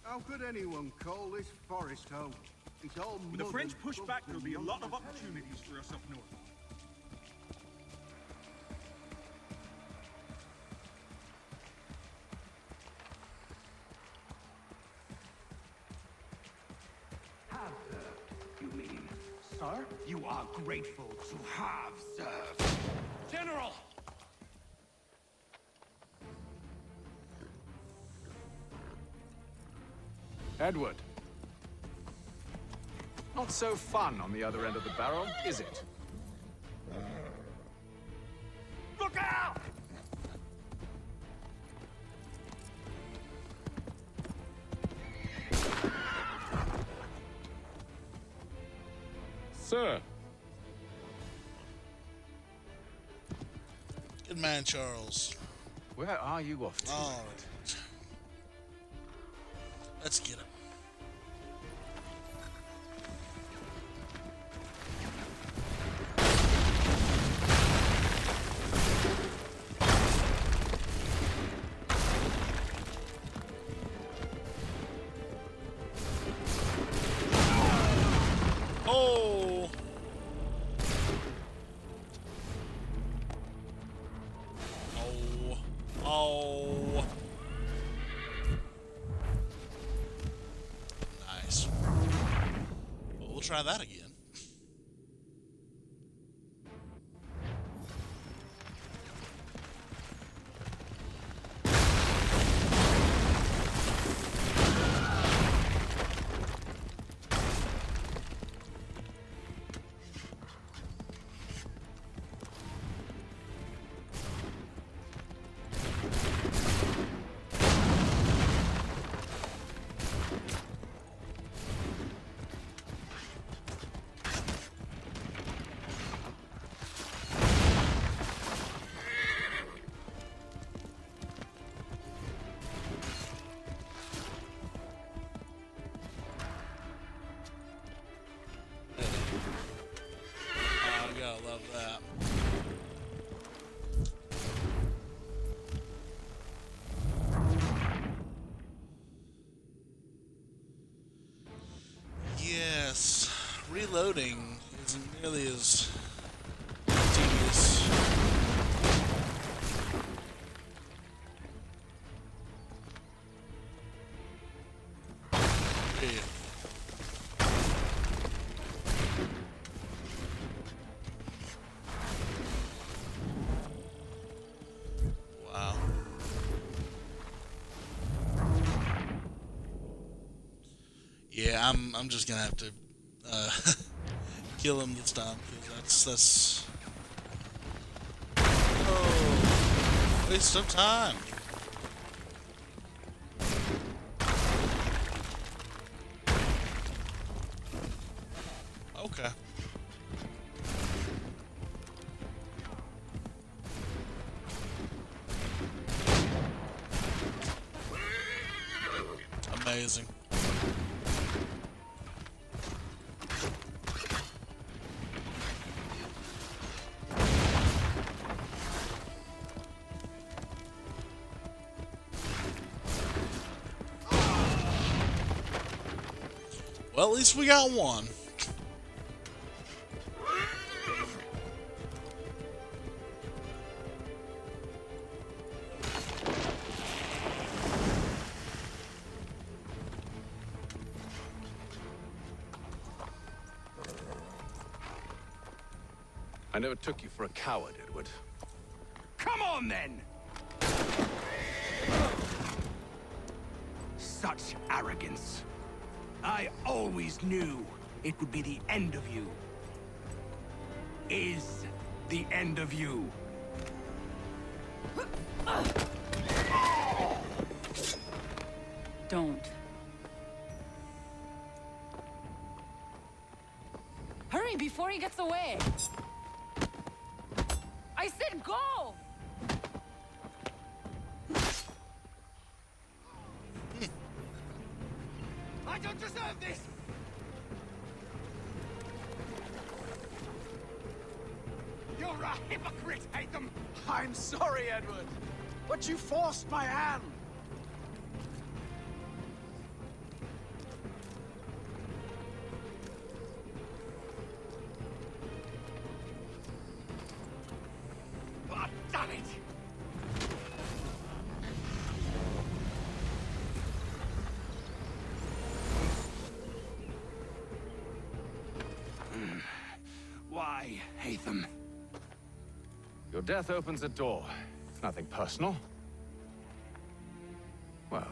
How could anyone call this forest home? It's all With the mud French and push bugs back, and there'll be a lot of monsters. opportunities for us up north. Have served, you mean? Sir? You are grateful to have served. General! Edward. Not so fun on the other end of the barrel, is it? Look out! Sir, Good man, Charles. Where are you off to? All right. Let's get him. Oh! Oh. Oh. Nice. Well, we'll try that again. I gotta love that. Yes, reloading isn't nearly as tedious. Yeah. Wow. Yeah, I'm just gonna have to kill him this time because that's oh, waste of time. Okay. Amazing. Well, at least we got one. I never took you for a coward, Edward. Come on, then! Such arrogance. I always knew it would be the end of you. Is the end of you. Don't. Hurry before he gets away! I said go! I don't deserve this! You're a hypocrite, Haytham! I'm sorry, Edward, but you forced my hand. But damn it! Why, Haytham? Your death opens a door. It's nothing personal. Well,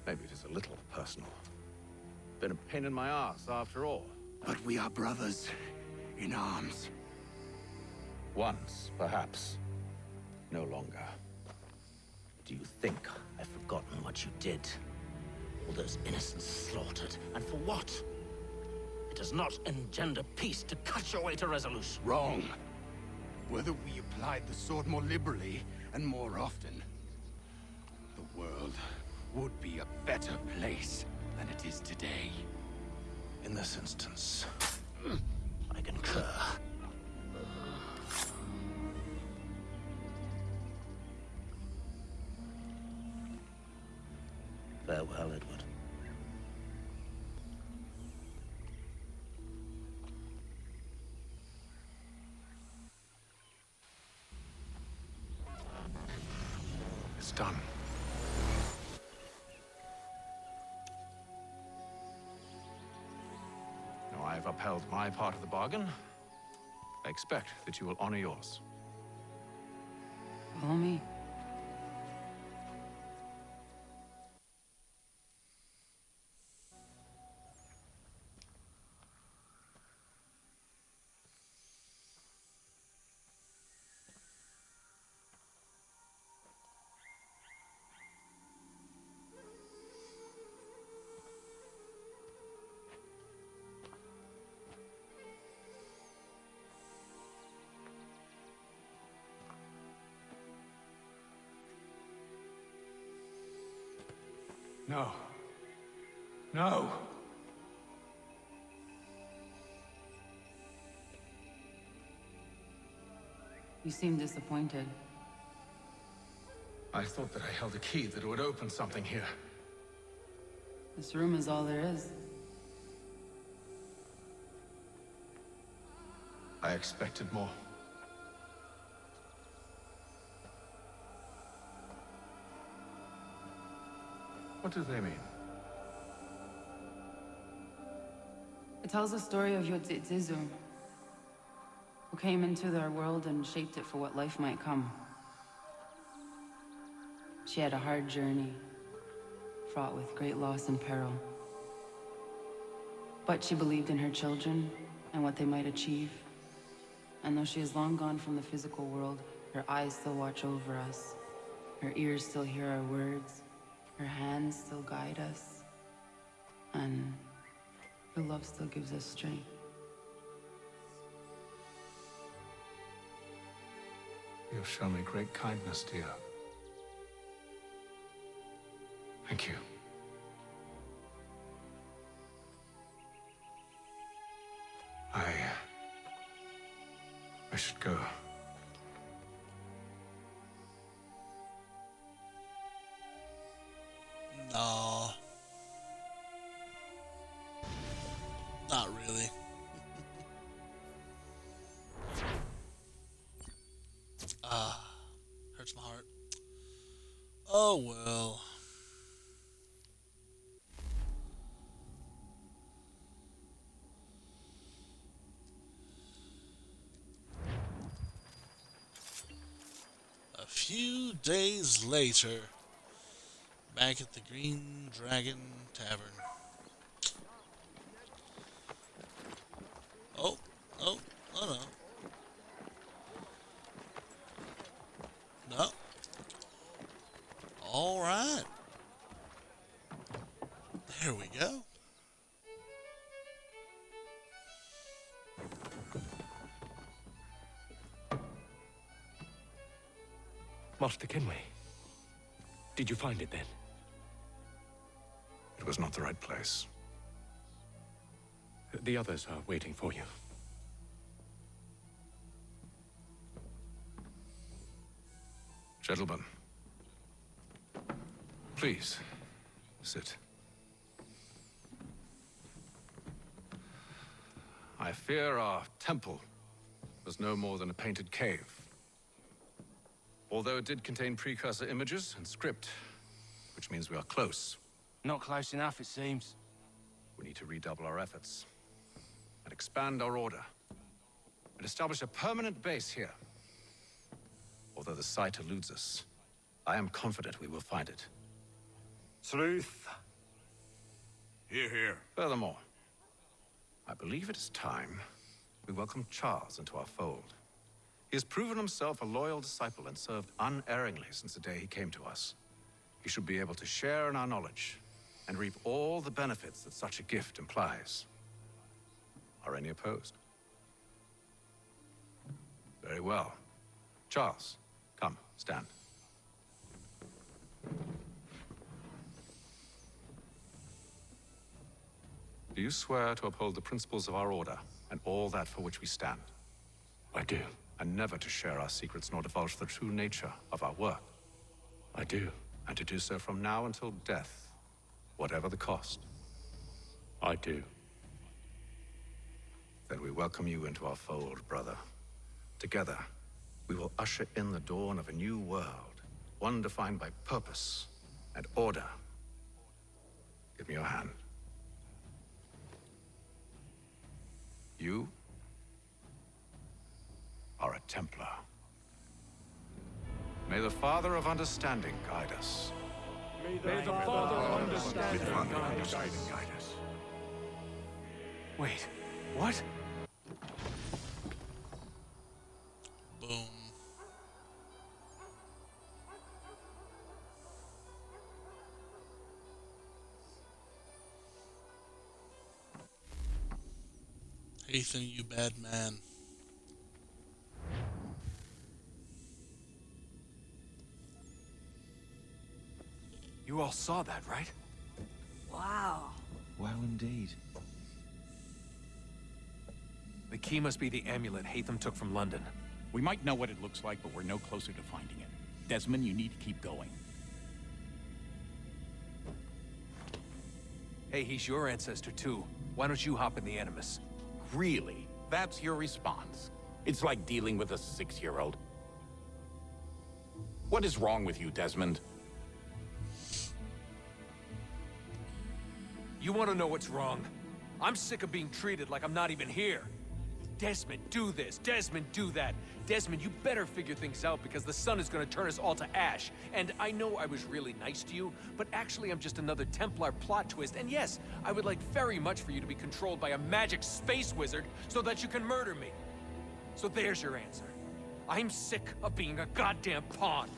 maybe it is a little personal. Been a pain in my ass, after all. But we are brothers in arms. Once, perhaps. No longer. Do you think I've forgotten what you did? All those innocents slaughtered, and for what? It does not engender peace to cut your way to resolution. Wrong. Whether we applied the sword more liberally and more often, the world would be a better place than it is today. In this instance, I concur. Farewell, Edward. It's done. Now I've upheld my part of the bargain. I expect that you will honor yours. Follow me. No. No! You seem disappointed. I thought that I held a key that would open something here. This room is all there is. I expected more. What do they mean? It tells the story of Yotzitzizu, who came into their world and shaped it for what life might come. She had a hard journey, fraught with great loss and peril. But she believed in her children and what they might achieve. And though she is long gone from the physical world, her eyes still watch over us. Her ears still hear our words. Her hands still guide us. And her love still gives us strength. You have shown me great kindness, dear. Thank you. I should go. No. Not really. Hurts my heart. Oh well. A few days later, back at the Green Dragon Tavern. Oh no. No. All right. There we go. Master Kenway, did you find it then? It was not the right place. The others are waiting for you. Gentlemen, please, sit. I fear our temple was no more than a painted cave. Although it did contain precursor images and script, which means we are close. Not close enough, it seems. We need to redouble our efforts and expand our order and establish a permanent base here. Although the site eludes us, I am confident we will find it. Truth. Hear, hear. Furthermore, I believe it is time we welcome Charles into our fold. He has proven himself a loyal disciple and served unerringly since the day he came to us. He should be able to share in our knowledge and reap all the benefits that such a gift implies. Are any opposed? Very well. Charles, come, stand. Do you swear to uphold the principles of our order and all that for which we stand? I do. And never to share our secrets nor divulge the true nature of our work? I do. And to do so from now until death, whatever the cost? I do. Then we welcome you into our fold, brother. Together, we will usher in the dawn of a new world, one defined by purpose and order. Give me your hand. You are a Templar. May the Father of Understanding guide us. May the Father of Understanding guide us. Wait, what? Boom. Haytham, you bad man. You all saw that, right? Wow. Well, indeed. The key must be the amulet Haytham took from London. We might know what it looks like, but we're no closer to finding it. Desmond, you need to keep going. Hey, he's your ancestor too. Why don't you hop in the Animus? Really? That's your response? It's like dealing with a 6-year-old. What is wrong with you, Desmond? You want to know what's wrong? I'm sick of being treated like I'm not even here. Desmond, do this. Desmond, do that. Desmond, you better figure things out because the sun is going to turn us all to ash. And I know I was really nice to you, but actually I'm just another Templar plot twist. And yes, I would like very much for you to be controlled by a magic space wizard so that you can murder me. So there's your answer. I'm sick of being a goddamn pawn.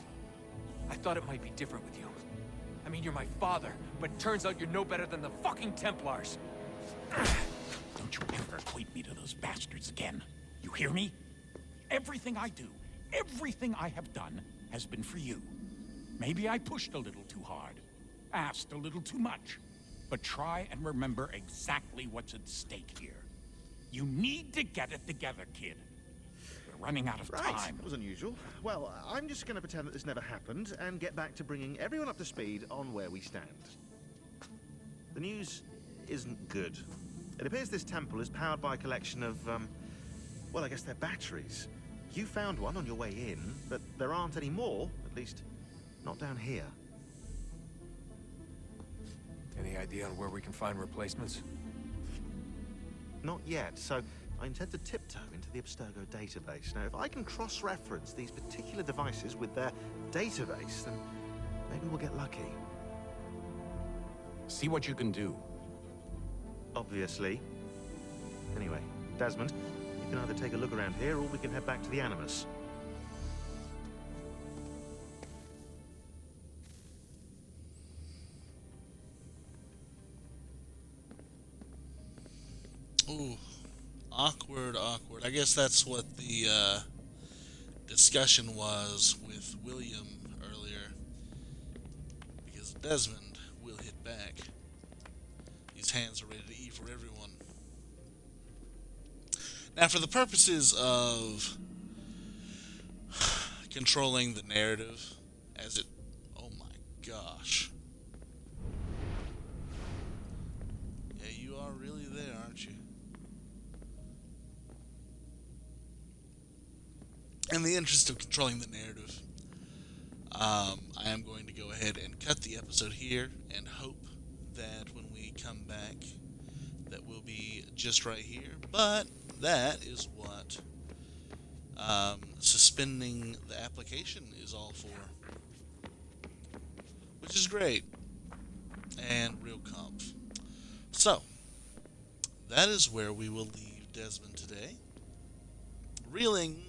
I thought it might be different with you. I mean, you're my father, but turns out you're no better than the fucking Templars. Don't you ever equate me to those bastards again. You hear me? Everything I do, everything I have done, has been for you. Maybe I pushed a little too hard, asked a little too much, but try and remember exactly what's at stake here. You need to get it together, kid. We're running out of time. That was unusual. Well, I'm just going to pretend that this never happened and get back to bringing everyone up to speed on where we stand. The news isn't good. It appears this temple is powered by a collection of, well, I guess they're batteries. You found one on your way in, but there aren't any more, at least not down here. Any idea on where we can find replacements? Not yet, so I intend to tiptoe into the Abstergo database. Now, if I can cross-reference these particular devices with their database, then maybe we'll get lucky. See what you can do. Obviously. Anyway, Desmond, you can either take a look around here or we can head back to the Animus. Ooh, awkward. I guess that's what the discussion was with William earlier. Because Desmond will hit back. These hands are ready to eat for everyone. Now, for the purposes of controlling the narrative, as it... Oh my gosh. Yeah, you are really there, aren't you? In the interest of controlling the narrative, I am going to go ahead and cut the episode here and hope that when we come back that we'll be just right here. But that is what suspending the application is all for, which is great and real comf. So that is where we will leave Desmond today, reeling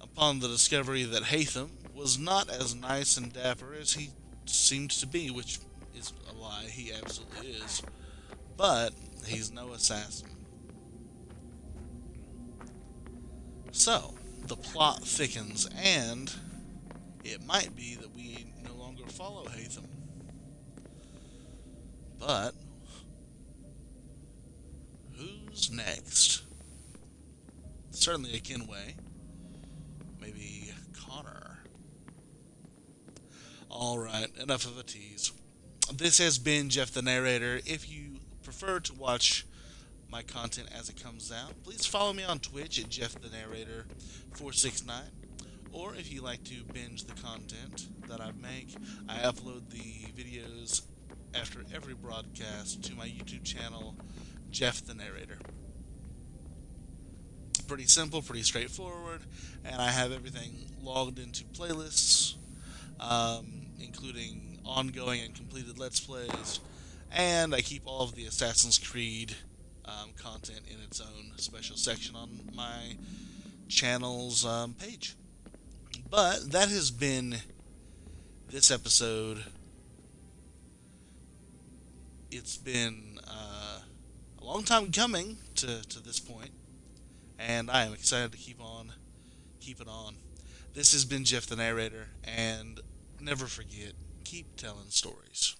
upon the discovery that Haytham was not as nice and dapper as he seemed to be, which is a lie. He absolutely is. But he's no assassin. So, the plot thickens, and it might be that we no longer follow Haytham. But who's next? Certainly a Kenway. Maybe Connor. Alright, enough of a tease. This has been Jeff the Narrator. If you prefer to watch my content as it comes out, please follow me on Twitch at Jeff the Narrator 469. Or if you like to binge the content that I make, I upload the videos after every broadcast to my YouTube channel, Jeff the Narrator. Pretty simple, pretty straightforward, and I have everything logged into playlists, including ongoing and completed Let's Plays, and I keep all of the Assassin's Creed content in its own special section on my channel's page. But that has been this episode. It's been a long time coming to this point, and I am excited to keep it on. This has been Jeff the Narrator, and never forget, keep telling stories.